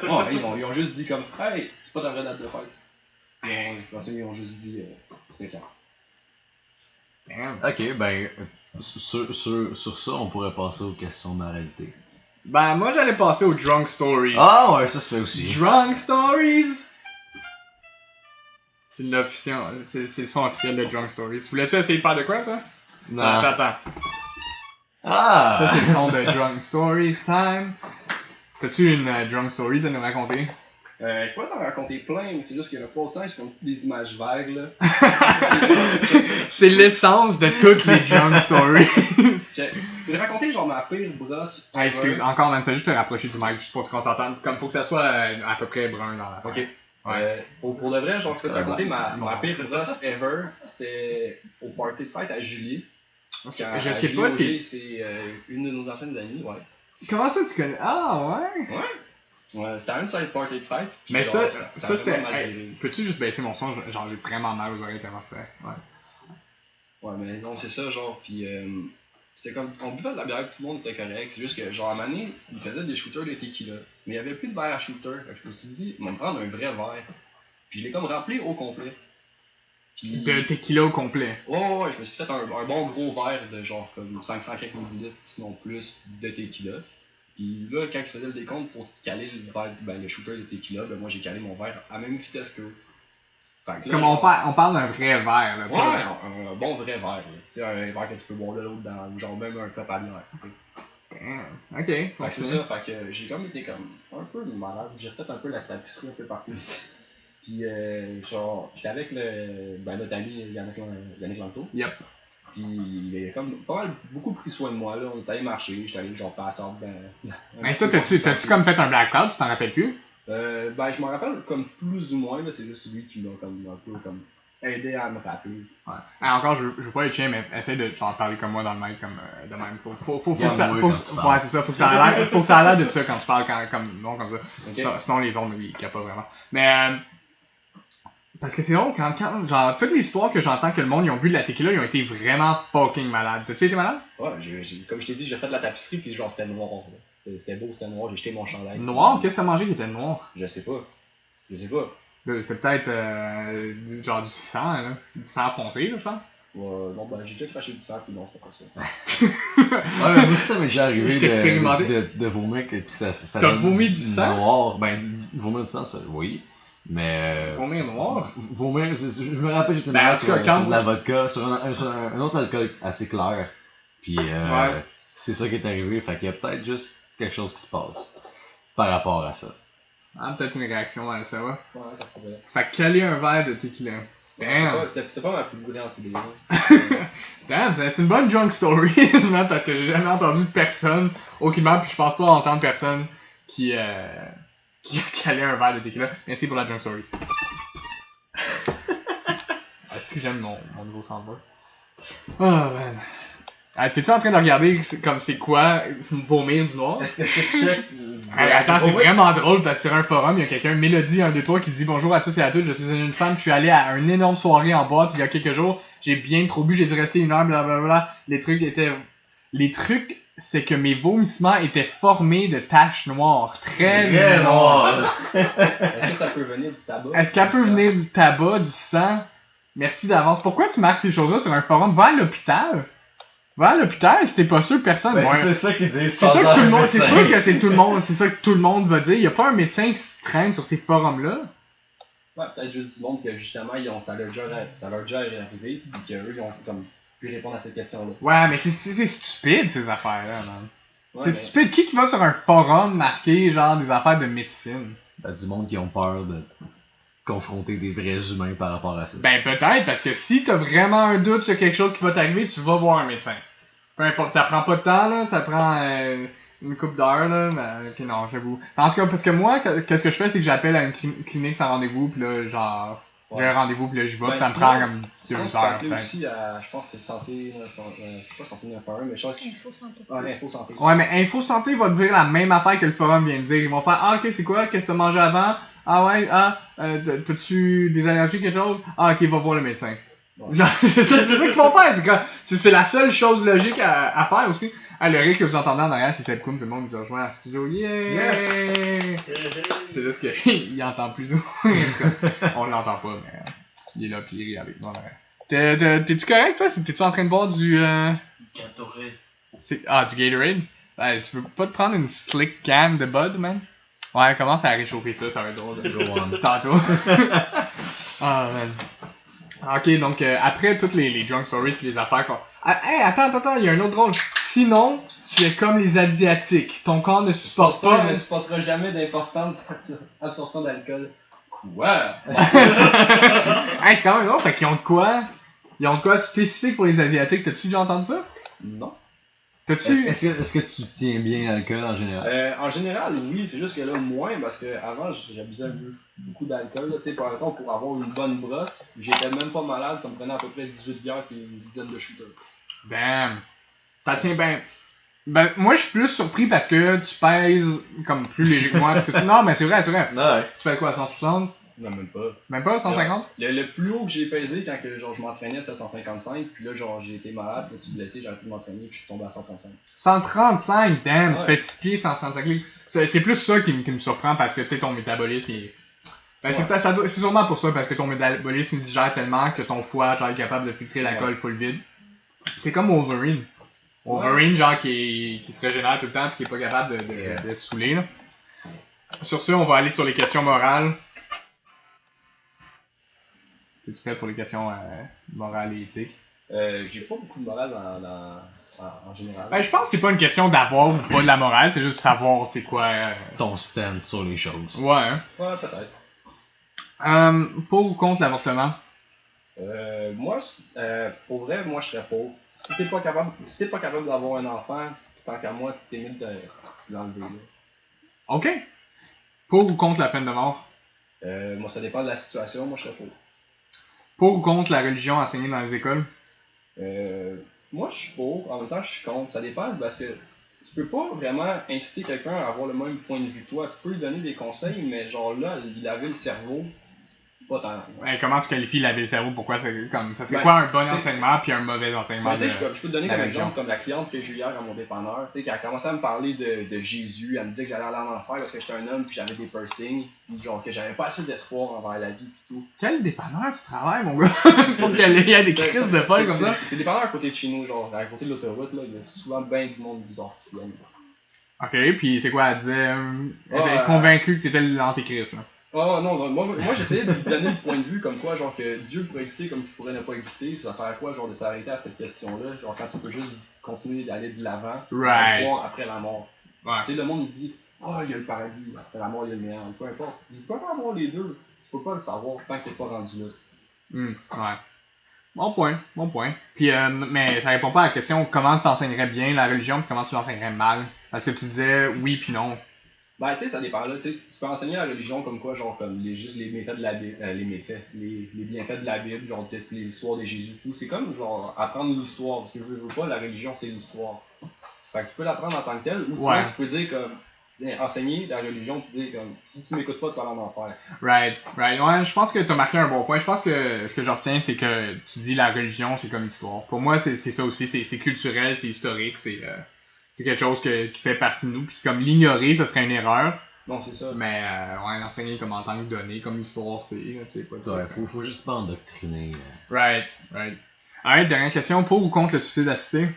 Ouais, ils ont juste dit comme, hey, c'est pas ta vraie date de fête. Ouais, je pense qu'ils ont juste dit, c'est clair. Damn. Ok, ben, sur ça, on pourrait passer aux questions de moralité. Ben, moi j'allais passer aux Drunk Stories. Ah ouais, ça se fait aussi. Drunk Stories! C'est le son officiel de Drunk Stories. Voulais-tu essayer de faire de quoi, toi? Non. Attends. Ah! Ça, c'est le son de Drunk Stories time. T'as-tu une Drunk Stories à nous raconter? Je pourrais t'en raconter plein, mais c'est juste que le post c'est comme des images vagues là. C'est l'essence de toutes les Drunk Stories. Je vais te raconter genre ma pire brosse. Ah, excuse, encore, man, fais juste te rapprocher du mic juste pour qu'on t'entende. Comme faut que ça soit à peu près brun dans la. Ok. Ouais. Pour de vrai, genre, je vais te raconter ma pire brosse ever. C'était au party de fête à Julie. Je sais pas si. C'est une de nos anciennes amies, ouais. Comment ça tu connais? Ah, ouais? Ouais, c'était un side party de fête. Mais genre, ça c'était. mal Hey, viré. peux-tu juste baisser mon son? Genre, j'ai vraiment mal aux oreilles tellement c'était. Ouais. Ouais, mais non, c'est ça, genre, pis c'est comme, on buvait de la bière, tout le monde était correct, c'est juste que, genre, à un moment donné, ils faisaient des shooters de tequila, mais il y avait plus de verre à shooter, fait que je me suis dit, on va me prendre un vrai verre, puis je l'ai comme rempli au complet. Puis, De tequila au complet. ouais, je me suis fait un bon gros verre de genre comme 500 quelques millilitres, sinon plus, de tequila. Puis là, quand ils faisaient le décompte pour caler le verre, ben, le shooter de tequila, ben moi j'ai calé mon verre à la même vitesse qu'eux. Fait que là, Comme genre, on parle d'un vrai verre, là. ouais, un bon vrai verre, là. Tu sais, un verre que tu peux boire de l'eau dedans, ou genre même un cup à bière. Damn. Ok. Fait que c'est ça, fait que j'ai comme été comme un peu malade, j'ai refait un peu la tapisserie un peu partout ici. Puis genre, j'étais avec notre ami Yannick Lanto. Yep. Puis il a comme pas mal beaucoup pris soin de moi là, on était allé marcher, j'étais allé genre passer dans. Mais ça, t'as-tu comme fait un blackout, tu t'en rappelles plus? Ben je m'en rappelle comme plus ou moins, là, c'est juste lui qui m'a comme un peu comme aidé à me rappeler. Ouais. Encore, je veux pas être chien, mais essaye de genre parler comme moi dans le mic, comme de même. Faut que Garde ça. moi Faut quand tu parles. ouais, c'est ça, faut que ça a l'air de ça quand tu parles, non comme ça. Ok. Sinon, les ondes, ils capent pas vraiment. Mais, parce que c'est drôle, quand, genre, toutes les histoires que j'entends que le monde, ils ont bu de la tequila, ils ont été vraiment fucking malades. T'as-tu été malade? Ouais, comme je t'ai dit, j'ai fait de la tapisserie puis genre c'était noir. C'était beau, c'était noir, j'ai jeté mon chandail. Noir? Qu'est-ce que t'as mangé qui était noir? Je sais pas. C'était peut-être, genre du sang, là. Du sang foncé, là, je pense. Non, ben j'ai déjà craché du sang puis non, c'était pas ça. Ouais, mais moi aussi, ça m'est déjà arrivé Je t'ai expérimenté. de vomir, et puis ça T'as donne vomi du sang? Noir. Ben, vomir du sang, ça, oui. Mais. Vomir noir? Vomir, je me rappelle, j'étais Ben, en malade tout sur, cas, quand sur de la vodka, sur un autre alcool assez clair. Puis, Ouais. c'est ça qui est arrivé, fait qu'il y a peut-être juste quelque chose qui se passe par rapport à ça. Ah, peut-être une réaction à ça, ouais. Ouais, ça pourrait. Fait que caler un verre de tequila. Damn! C'était pas ma plus brillante idée. Damn, c'est une bonne drunk story, man, parce que j'ai jamais entendu de personne, aucunement, puis je pense pas entendre personne qui a calé un verre de tequila. Merci pour la drunk story. Est-ce que j'aime mon nouveau soundboard? Oh man. T'es-tu en train de regarder comme c'est quoi vomir du noir? Est-ce que je check? Attends, c'est vraiment drôle parce que sur un forum, il y a quelqu'un, Mélodie 1, 2, 3, qui dit bonjour à tous et à toutes, je suis une femme, je suis allée à une énorme soirée en boîte il y a quelques jours, j'ai bien trop bu, j'ai dû rester une heure, blablabla. Les trucs, c'est que mes vomissements étaient formés de taches noires, très noires. Est-ce que ça peut venir du tabac? Est-ce qu'elle peut venir du tabac, du sang? Merci d'avance. Pourquoi tu marques ces choses-là sur un forum? Va à l'hôpital. Va à l'hôpital, si t'es pas sûr, personne. Ben, Ouais. c'est ça qu'ils disent. C'est ça que tout le monde, c'est sûr que c'est tout le monde, c'est ça que tout le monde va dire. Il y a pas un médecin qui se traîne sur ces forums-là. Ouais, peut-être juste du monde que justement, ça leur a déjà arrivé, puis qu'eux, ils ont comme pu répondre à cette question-là. Ouais, mais c'est stupide ces affaires-là, man. Ouais, C'est mais- stupide. Qui va sur un forum marquer genre des affaires de médecine? Ben, du monde qui ont peur de confronter des vrais humains par rapport à ça. Ben peut-être, parce que si t'as vraiment un doute sur quelque chose qui va t'arriver, tu vas voir un médecin. Peu importe, ça prend pas de temps, là, ça prend une couple d'heures, là, mais ok, non, j'avoue. En tout cas, parce que moi, qu'est-ce que je fais, c'est que j'appelle à une clinique sans rendez-vous, pis là, genre, j'ai un rendez-vous, pis là, j'y vais, pis ça me sinon- prend comme 2 sinon, tu peux heures, appeler peut-être. aussi à, je pense que c'est Santé, je sais pas Santé 911, mais je pense que... Info santé. Ah, l'Info Santé. Ouais, mais Info Santé va te dire la même affaire que le forum vient de dire. Ils vont faire, ah, ok, c'est quoi, qu'est-ce que t'as mangé avant? Ah ouais, t'as-tu des allergies, quelque chose? Ah ok, va voir le médecin. Ouais. Genre, c'est ça qu'ils vont faire, c'est la seule chose logique à faire aussi. Ah, le rire que vous entendez en arrière, c'est cette coum, tout le monde nous a rejoint à studio. Yeah! Yes! C'est juste qu'il entend plus ou moins. On l'entend pas, mais il est là pis il rit avec nous en arrière. T'es-tu correct, toi? T'es-tu en train de boire du... Gatorade. du Gatorade? Ouais, tu veux pas te prendre une slick can de Bud, man? Ouais, commence à réchauffer ça va être drôle. Go on. Tantôt. Ah, man. Ok, donc après toutes les drunk stories pis les affaires qu'on... Ah, hey, attends, il y a un autre drôle. Sinon, tu es comme les Asiatiques. Ton corps ne supporte pas... ne supportera jamais d'importante absorption d'alcool. Quoi? Hey, c'est quand même drôle, fait qu'ils ont de quoi? Ils ont de quoi spécifique pour les Asiatiques. T'as-tu déjà entendu ça? Non. T'as-tu... Est-ce que tu tiens bien l'alcool en général? En général, oui, c'est juste que là, moins, parce que avant j'abusais beaucoup d'alcool. Tu sais, pour avoir une bonne brosse, j'étais même pas malade, ça me prenait à peu près 18 bières et une dizaine de shooters. Damn. Ça tient bien. Ben, moi, je suis plus surpris parce que tu pèses comme plus léger que moi. Non, mais c'est vrai. Ouais. Tu fais quoi, 160? Non, même pas. Même pas, 150? Le plus haut que j'ai pesé quand que, genre, je m'entraînais, c'était 155. Puis là, genre, j'ai été malade, je me suis blessé, j'ai arrêté de m'entraîner, puis je suis tombé à 135. 135, damn, Ouais. tu fais 6 pieds, 135 livres. C'est plus ça qui me surprend parce que, tu sais, ton métabolisme est... Ben, Ouais. c'est sûrement pour ça, parce que ton métabolisme digère tellement que ton foie genre, est capable de filtrer l'alcool full vide. C'est comme Wolverine. Wolverine, genre, qui se régénère tout le temps et qui est pas capable de se saouler, là. Sur ce, on va aller sur les questions morales. T'es-tu prêt pour les questions morales et éthiques? J'ai pas beaucoup de morale en général. Ben, je pense que c'est pas une question d'avoir ou pas de la morale, c'est juste savoir c'est quoi... Ton stand sur les choses. Ouais, hein. Ouais, peut-être. Pour ou contre l'avortement? Moi, pour vrai, moi, je serais pour. Si t'es pas capable d'avoir un enfant, tant qu'à moi, t'es mieux de l'enlever, là. Ok. Pour ou contre la peine de mort? Moi, ça dépend de la situation, moi, je serais pour. Pour ou contre la religion enseignée dans les écoles? Moi, je suis pour, en même temps, je suis contre. Ça dépend parce que tu peux pas vraiment inciter quelqu'un à avoir le même point de vue que toi. Tu peux lui donner des conseils, mais genre là, il avait le cerveau, pas tant. Ouais, comment tu qualifies laver le cerveau? Pourquoi c'est comme ça? C'est Ben, quoi un bon t'sais- enseignement puis un mauvais enseignement? Ben, je peux te donner la comme religion. exemple comme la cliente que j'ai eu hier à mon dépanneur, tu sais, qui a commencé à me parler de Jésus, elle me disait que j'allais aller en enfer parce que j'étais un homme puis j'avais des piercings, puis genre que j'avais pas assez d'espoir envers la vie et tout. Quel dépanneur tu travailles, mon gars? Pour qu'il y ait des crises de folle comme ça? C'est dépanneur à côté de chez nous, genre à côté de l'autoroute, là, il y a souvent ben du monde bizarre qui viennent. Ok, puis c'est quoi? Elle disait... elle était Ouais. convaincue que t'étais l'antéchrist, là. Oh non, moi j'essayais de lui donner le point de vue comme quoi, genre que Dieu pourrait exister comme qu'il pourrait ne pas exister, ça sert à quoi, genre de s'arrêter à cette question-là, genre quand tu peux juste continuer d'aller de l'avant, Right. voir après la mort. Ouais. Tu sais, le monde il dit, il y a le paradis, après la mort il y a le néant, peu importe. Il peut pas avoir les deux, tu peux pas le savoir tant que t'es pas rendu là. Ouais. Bon point. Puis, mais ça répond pas à la question comment tu enseignerais bien la religion puis comment tu l'enseignerais mal. Parce que tu disais oui puis non. Ben, tu sais, ça dépend là. Tu sais, tu peux enseigner la religion comme quoi, genre, comme juste les méfaits de la Bible, les bienfaits de la Bible, genre, toutes les histoires de Jésus, tout. C'est comme, genre, apprendre l'histoire. Parce que je veux pas, la religion, c'est l'histoire. Fait que tu peux l'apprendre en tant que tel, ou sinon, Ouais. tu peux dire, comme, enseigner la religion, puis dire, comme, si tu m'écoutes pas, tu vas aller en enfer. Right. Ouais, je pense que t'as marqué un bon point. Je pense que ce que je retiens, c'est que tu dis la religion, c'est comme l'histoire. Pour moi, c'est ça aussi. C'est culturel, c'est historique, c'est quelque chose qui fait partie de nous. Puis comme l'ignorer, ça serait une erreur. Non, c'est ça. Mais ouais, l'enseigner comme en tant que donnée, comme l'histoire, c'est pas Ouais, faut juste pas endoctriner. Right. Alright, dernière question. Pour ou contre le suicide assisté?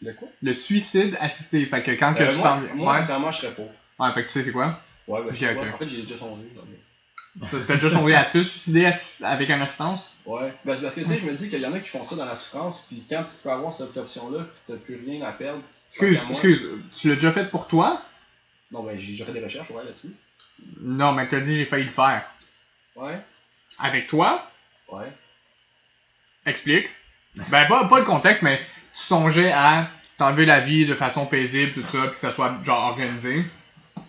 Le quoi? Le suicide assisté. Fait que quand que tu t'en... Moi, Ouais. sincèrement, je serais pas. Ouais, fait que tu sais c'est quoi? Ouais, ben, Ok, je sais ok. pas. En fait, j'ai déjà songé. T'as déjà songé à te suicider avec une assistance? Ouais, ben, parce que tu sais, je me dis qu'il y en a qui font ça dans la souffrance, puis quand tu peux avoir cette option-là, puis t'as plus rien à perdre. Excuse, tu l'as déjà fait pour toi? Non, ben, j'ai déjà fait des recherches, ouais, là-dessus. Non, mais t'as dit j'ai failli le faire. Ouais, Avec toi? ouais. Explique. Ben, pas le contexte, mais tu songeais à t'enlever la vie de façon paisible, tout ça, pis que ça soit genre organisé.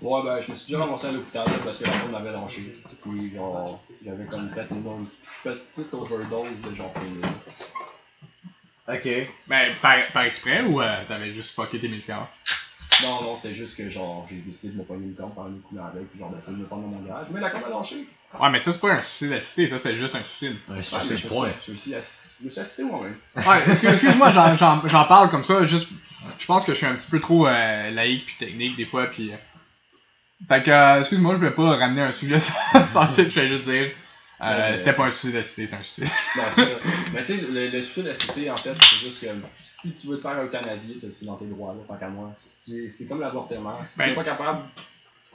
Ouais, ben, je me suis déjà ramassé à l'hôpital là, parce que la femme m'avait lâché. Puis, genre, j'avais comme fait une petite overdose de genre pénible. Ok. Ben, par exprès ou t'avais juste fucké tes médicaments? Non, c'était juste que genre j'ai décidé de me pogner une corde, faire une couleur avec, puis genre d'essayer de me prendre dans mon garage. Mais la corde a lâché. Ouais, mais ça, c'est pas un suicide assisté, ça, c'était juste un suicide. Un suicide, point. Je me suis assisté moi-même. Ouais, excuse-moi, j'en parle comme ça, juste. Je pense que je suis un petit peu trop laïque puis technique des fois, puis. Fait que, excuse-moi, je vais pas ramener un sujet sensible, je vais juste dire. C'était pas un suicide assisté, c'est un suicide. Non, c'est ça. Mais tu sais, le suicide assisté, en fait, c'est juste que si tu veux te faire euthanasier, c'est dans tes droits, là, tant qu'à moi. C'est comme l'avortement. Si t'es pas capable,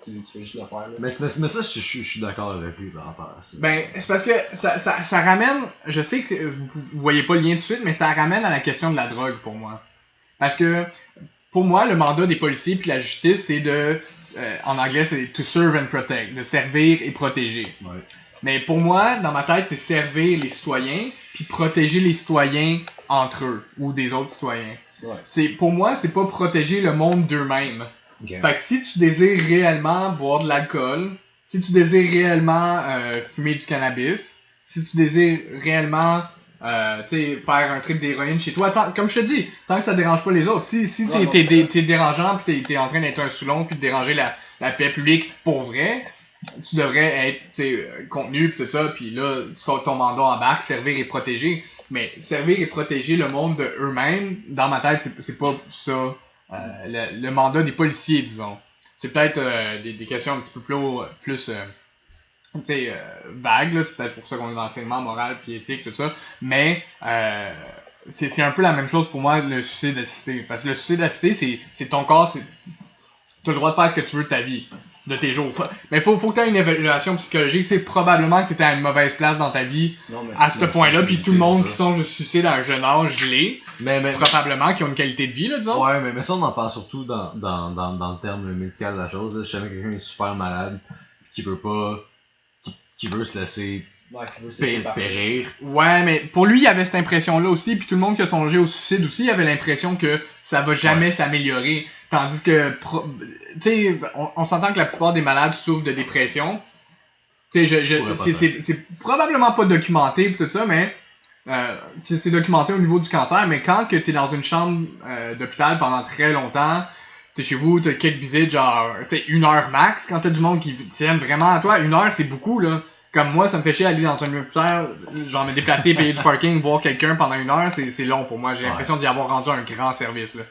tu fais juste le faire. Là. Mais ça, je suis d'accord avec lui par rapport à ça. Ben, c'est parce que ça ramène. Je sais que vous voyez pas le lien tout de suite, mais ça ramène à la question de la drogue pour moi. Parce que, pour moi, le mandat des policiers puis la justice, c'est de. En anglais, c'est to serve and protect, de servir et protéger. Ouais. Mais pour moi, dans ma tête, c'est servir les citoyens puis protéger les citoyens entre eux ou des autres citoyens. Ouais. Pour moi, c'est pas protéger le monde d'eux-mêmes. Okay. Fait que si tu désires réellement boire de l'alcool, si tu désires réellement fumer du cannabis, si tu désires réellement faire un trip d'héroïne chez toi, comme je te dis, tant que ça dérange pas les autres, si t'es dérangeant pis t'es en train d'être un saoulon pis de déranger la paix publique pour vrai, tu devrais être contenu pis tout ça, pis là, ton mandat embarque, servir et protéger. Mais servir et protéger le monde de eux-mêmes, dans ma tête, c'est pas ça le mandat des policiers, disons. C'est peut-être des questions un petit peu plus vagues, là. C'est peut-être pour ça qu'on est dans l'enseignement moral puis éthique, tout ça. Mais c'est un peu la même chose pour moi, le suicide assisté. Parce que le suicide assisté, c'est ton corps, t'as le droit de faire ce que tu veux de ta vie, de tes jours. Mais faut que tu aies une évaluation psychologique. C'est probablement que tu étais à une mauvaise place dans ta vie à ce point-là, puis tout le monde qui songe au suicide à un jeune âge, je l'ai. Mais probablement qui ont une qualité de vie, là, disons. Ouais, mais ça, on en parle surtout dans le terme médical de la chose. Là. Si jamais quelqu'un est super malade, qui veut pas. qui veut se laisser. Ouais, qui veut se laisser périr. Ouais, mais pour lui, il y avait cette impression-là aussi, puis tout le monde qui a songé au suicide aussi, il avait l'impression que ça va jamais s'améliorer. Tandis que, tu sais, on s'entend que la plupart des malades souffrent de dépression. Tu sais, c'est probablement pas documenté pis tout ça, mais c'est documenté au niveau du cancer. Mais quand que t'es dans une chambre d'hôpital pendant très longtemps, t'es chez vous, t'as quelques visites, genre, tu sais, 1 heure max, quand t'as du monde qui tienne vraiment à toi, 1 heure c'est beaucoup, là. Comme moi, ça me fait chier aller dans un hôpital, genre me déplacer, payer du parking, voir quelqu'un pendant 1 heure, c'est long pour moi. J'ai l'impression d'y avoir rendu un grand service, là.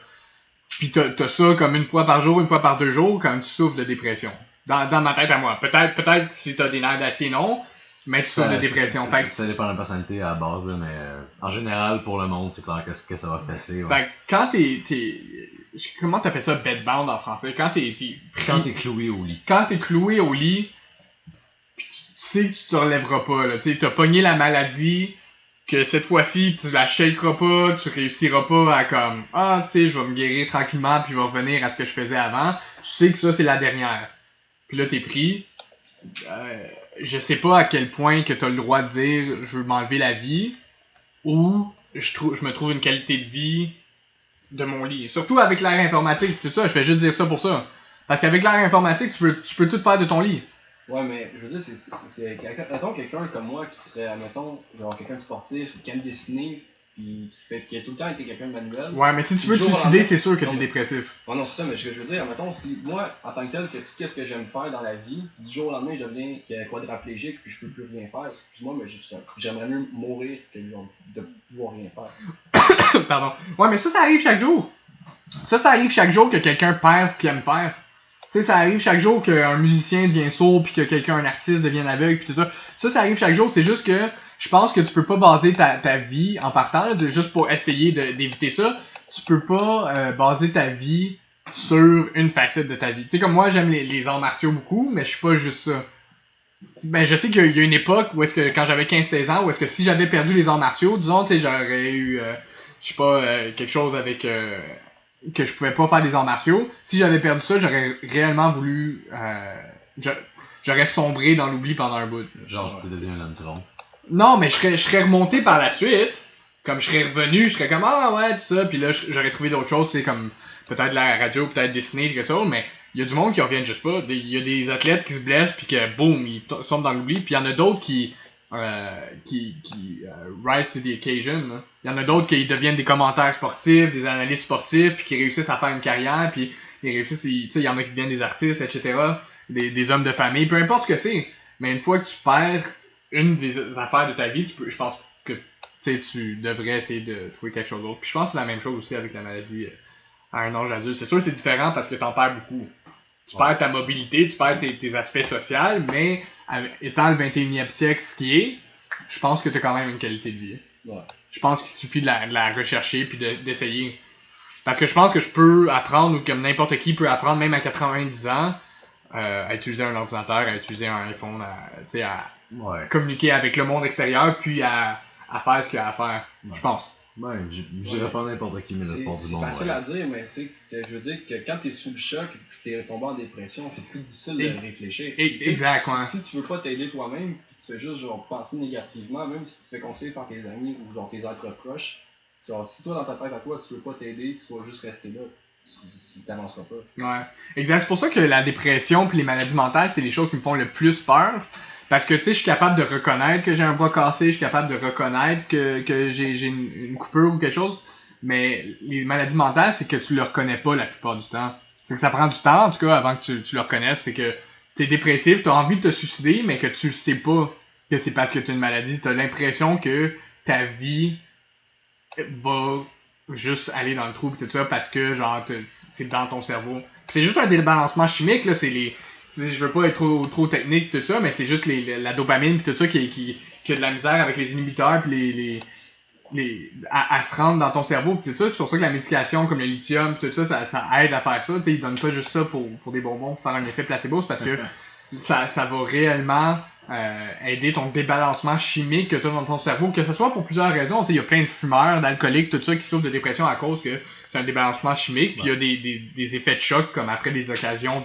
Pis t'as ça comme 1 fois par jour, 1 fois par 2 jours, quand tu souffres de dépression. Dans ma tête à moi. Peut-être que si t'as des nerfs d'acier, non, mais tu souffres de dépression. Ça dépend de la personnalité à la base, là, mais en général, pour le monde, c'est clair que ça va fesser. Ouais. Fait que quand t'es comment t'appelles ça, bedbound en français? Quand t'es quand t'es cloué au lit. Quand t'es cloué au lit, pis tu sais que tu te relèveras pas, là. T'as pogné la maladie, que cette fois-ci, tu la shakeras pas, tu réussiras pas à comme, tu sais, je vais me guérir tranquillement puis je vais revenir à ce que je faisais avant. Tu sais que ça, c'est la dernière. Puis là, t'es pris. Je sais pas à quel point que t'as le droit de dire, je veux m'enlever la vie, ou je me trouve une qualité de vie de mon lit. Surtout avec l'ère informatique et tout ça, je vais juste dire ça pour ça. Parce qu'avec l'ère informatique, tu peux tout faire de ton lit. Ouais, mais je veux dire, mettons quelqu'un comme moi qui serait, admettons, genre quelqu'un de sportif, qui aime dessiner, puis qui a tout le temps été quelqu'un de manuel. Ouais, mais si tu veux te suicider, c'est sûr que t'es dépressif. Ouais, non, c'est ça, mais ce que je veux dire, admettons, si moi, en tant que tel, que tout ce que j'aime faire dans la vie, du jour au lendemain, je deviens quadraplégique, puis je peux plus rien faire. Excuse-moi, mais j'aimerais mieux mourir que de pouvoir rien faire. Pardon. Ouais, mais ça arrive chaque jour. Ça arrive chaque jour que quelqu'un perd ce qu'il aime faire. Tu sais, ça arrive chaque jour qu'un musicien devient sourd, puis que un artiste devienne aveugle, puis tout ça. Ça arrive chaque jour. C'est juste que je pense que tu peux pas baser ta vie en partant, là, juste pour essayer d'éviter ça. Tu peux pas baser ta vie sur une facette de ta vie. Tu sais, comme moi, j'aime les arts martiaux beaucoup, mais je suis pas juste ça. Ben, je sais qu'il y a une époque où est-ce que, quand j'avais 15-16 ans, où est-ce que si j'avais perdu les arts martiaux, disons, tu sais, j'aurais eu, je sais pas, quelque chose avec... que je pouvais pas faire des arts martiaux. Si j'avais perdu ça, j'aurais réellement voulu... j'aurais sombré dans l'oubli pendant un bout. Genre, si t'es devenu un homme tronc. Non, mais je serais remonté par la suite. Comme je serais revenu, je serais comme, ouais, tout ça. Puis là, j'aurais trouvé d'autres choses, tu sais, comme peut-être la radio, peut-être dessiner, quelque chose. Mais il y a du monde qui reviennent juste pas. Il y a des athlètes qui se blessent, puis que, boum, ils tombent dans l'oubli. Puis il y en a d'autres qui rise to the occasion. Il y en a d'autres qui deviennent des commentaires sportifs, des analystes sportifs, puis qui réussissent à faire une carrière. Puis réussissent, tu sais, il y en a qui deviennent des artistes, etc., des hommes de famille, peu importe ce que c'est. Mais une fois que tu perds une des affaires de ta vie, je pense que tu devrais essayer de trouver quelque chose d'autre. Puis je pense que c'est la même chose aussi avec la maladie à un âge adulte. C'est sûr que c'est différent parce que t'en perds beaucoup. Tu perds ta mobilité, tu perds tes aspects sociaux, mais étant le 21e siècle ce qui est, je pense que t'as quand même une qualité de vie. Ouais. Je pense qu'il suffit de la rechercher puis d'essayer. Parce que je pense que je peux apprendre, ou comme n'importe qui peut apprendre, même à 90 ans, à utiliser un ordinateur, à utiliser un iPhone, à communiquer avec le monde extérieur, puis à faire ce qu'il y a à faire, je pense. Ouais, je dirais pas n'importe qui, mais le port du monde. C'est facile à dire, mais je veux dire que quand t'es sous le choc et que t'es tombé en dépression, c'est plus difficile de réfléchir. Exact, ouais. Si tu veux pas t'aider toi-même, puis tu fais juste genre penser négativement, même si tu te fais conseiller par tes amis ou genre tes êtres proches, genre si toi dans ta tête à toi tu veux pas t'aider, tu vas juste rester là, tu t'avanceras pas. Ouais, exact. C'est pour ça que la dépression puis les maladies mentales, c'est les choses qui me font le plus peur. Parce que, tu sais, je suis capable de reconnaître que j'ai un bras cassé, je suis capable de reconnaître que j'ai une coupure ou quelque chose. Mais les maladies mentales, c'est que tu le reconnais pas la plupart du temps. C'est que ça prend du temps, en tout cas, avant que tu le reconnaisses. C'est que t'es dépressif, t'as envie de te suicider, mais que tu le sais pas que c'est parce que t'as une maladie. T'as l'impression que ta vie va juste aller dans le trou pis tout ça parce que, genre, c'est dans ton cerveau. C'est juste un débalancement chimique, là, je veux pas être trop technique tout ça, mais c'est juste la dopamine pis tout ça qui a de la misère avec les inhibiteurs pis à se rendre dans ton cerveau pis tout ça. C'est pour ça que la médication comme le lithium pis tout ça, ça aide à faire ça. T'sais, ils donnent pas juste ça pour des bonbons pour faire un effet placebo, c'est parce que ça va réellement aider ton débalancement chimique que tu as dans ton cerveau, que ce soit pour plusieurs raisons. Il y a plein de fumeurs, d'alcooliques, tout ça qui souffrent de dépression à cause que c'est un débalancement chimique, puis il y a des effets de choc comme après des occasions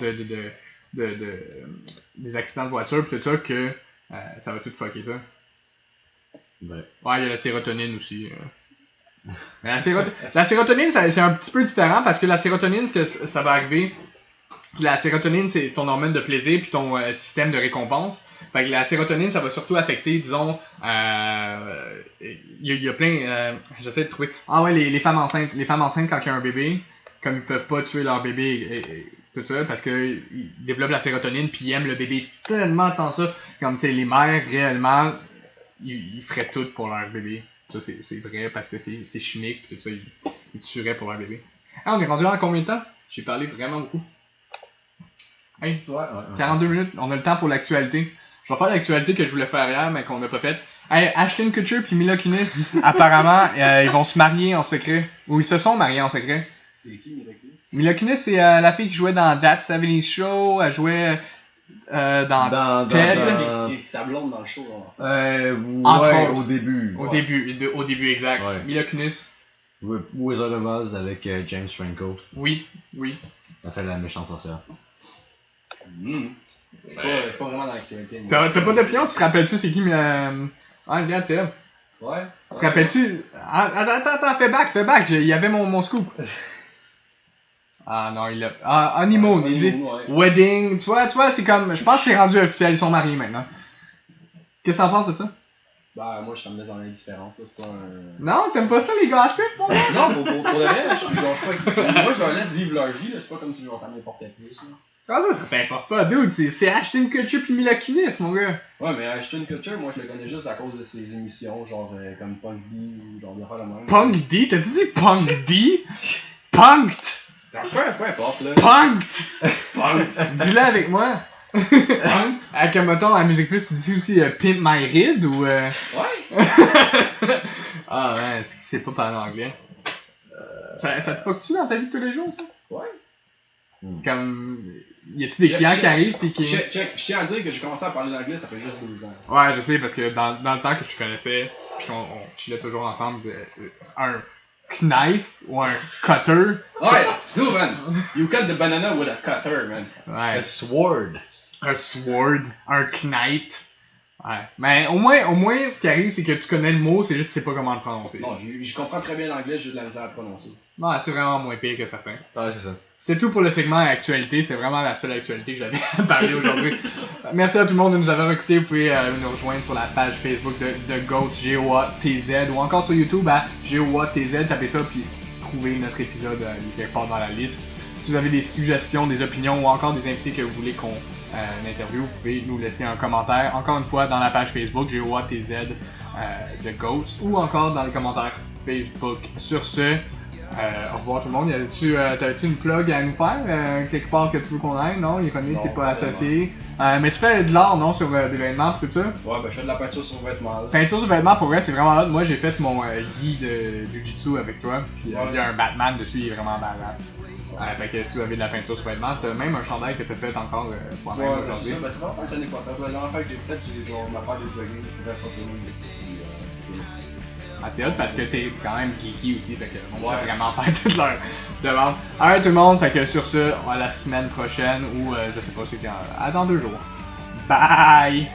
des accidents de voiture pis tout ça que ça va tout fucker ça. Ouais, il y a la sérotonine aussi. Mais la sérotonine, c'est un petit peu différent parce que la sérotonine, ce que ça va arriver, la sérotonine, c'est ton hormone de plaisir puis ton système de récompense. Fait que la sérotonine, ça va surtout affecter, disons, il y a plein, j'essaie de trouver. Ah ouais, les femmes enceintes quand il y a un bébé, comme ils peuvent pas tuer leur bébé et tout ça parce que ils développent la sérotonine puis ils aiment le bébé tellement tant ça, comme tu sais les mères réellement ils feraient tout pour leur bébé. Ça c'est vrai parce que c'est chimique pis tout ça, ils tueraient pour leur bébé. Ah, on est rendu là en combien de temps? J'ai parlé vraiment beaucoup. Hey, 42 minutes, on a le temps pour l'actualité. Je vais faire l'actualité que je voulais faire hier mais qu'on n'a pas faite. Hey, Ashton Kutcher puis Mila Kunis, apparemment, ils vont se marier en secret. Ou ils se sont mariés en secret. C'est qui Mila Kunis? Mila Kunis, c'est la fille qui jouait dans That 70's Show, elle jouait dans Ted. Et sa blonde dans le show. Ouais, au début. Au début, exact. Ouais. Mila Kunis. Wizard of Oz avec James Franco. Oui. Elle fait la méchante sorcière. C'est pas vraiment dans l'actualité. T'as pas d'opinion? Tu te rappelles-tu c'est qui regarde, c'est elle. Ouais. Tu te rappelles-tu? Attends, fais back, il y avait mon scoop. Ah non, il a... Ah, Honeymoon, il dit Wedding, tu vois, c'est comme... Je pense que c'est rendu officiel, ils sont mariés maintenant. Qu'est-ce que t'en penses de ça? Bah moi je me laisse dans l'indifférence, là, c'est pas un... Non, t'aimes pas ça les gossips, mon gars? Non, pour de vrai, moi je leur laisse vivre leur vie, là, c'est pas comme si genre, ça m'importait plus, là. Comment ça t'importe pas, dude? C'est Ashton Kutcher pis Mila Kunis, mon gars. Ouais, mais Ashton Kutcher, moi je le connais juste à cause de ses émissions, genre comme Punk D ou genre de faire le même. Punk D? T'as-tu dit Punk D? Punked! Peu importe, là. Punked! Dis-le avec moi. Avec un mettons à Musique Plus, tu dis aussi Pimp My Ride ou Ouais! Ah ouais, est-ce que c'est pas parler anglais? Ça te fuck-tu dans ta vie de tous les jours, ça? Ouais. Comme, y a-tu des clients qui arrivent pis qui... Je tiens à dire que j'ai commencé à parler l'anglais, ça fait juste 12 ans. Ouais, je sais, parce que dans le temps que je connaissais, pis qu'on chillait toujours ensemble, un knife ou un cutter. Ouais, no man, you cut the banana with a cutter, man. Ouais. A sword. Un sword, un knight. Ouais. Mais au moins, ce qui arrive, c'est que tu connais le mot, c'est juste que tu sais pas comment le prononcer. Non, je comprends très bien l'anglais, j'ai de la misère à le prononcer. Non, c'est vraiment moins pire que certains. Ouais, c'est ça. C'est tout pour le segment actualité, c'est vraiment la seule actualité que j'avais à parler aujourd'hui. Merci à tout le monde de nous avoir écoutés, vous pouvez nous rejoindre sur la page Facebook de GOAT, G-O-A-T-Z, ou encore sur YouTube à G-O-A-T-Z, tapez ça puis trouvez notre épisode quelque part dans la liste. Si si vous avez des suggestions, des opinions ou encore des invités que vous voulez qu'on interviewe, vous pouvez nous laisser un commentaire. Encore une fois, dans la page Facebook, GOATZ de Ghost ou encore dans les commentaires Facebook. Sur ce, au revoir tout le monde. T'avais-tu une plug à nous faire quelque part que tu veux qu'on aille? Non, Ironie, t'es pas associé. Mais tu fais de l'art, non, sur des vêtements et tout ça? Ouais, ben je fais de la peinture sur vêtements. Peinture sur vêtements, pour vrai, c'est vraiment hot. Moi, j'ai fait mon guide de Jiu-Jitsu avec toi, puis il y a un Batman dessus, il est vraiment badass. Fait que si vous avez de la peinture sur vêtements, t'as même un chandail que t'as fait encore toi-même aujourd'hui. C'est vraiment que ça n'est pas fait. La dernière fois que j'ai fait, j'ai genre ma part de jogging, je faisais pas tout le monde c'est hot parce que c'est quand même geeky aussi, fait que on va vraiment faire toute leur demande. Alright tout le monde, fait que sur ce, à la semaine prochaine ou je sais pas c'est quand, dans 2 jours. Bye!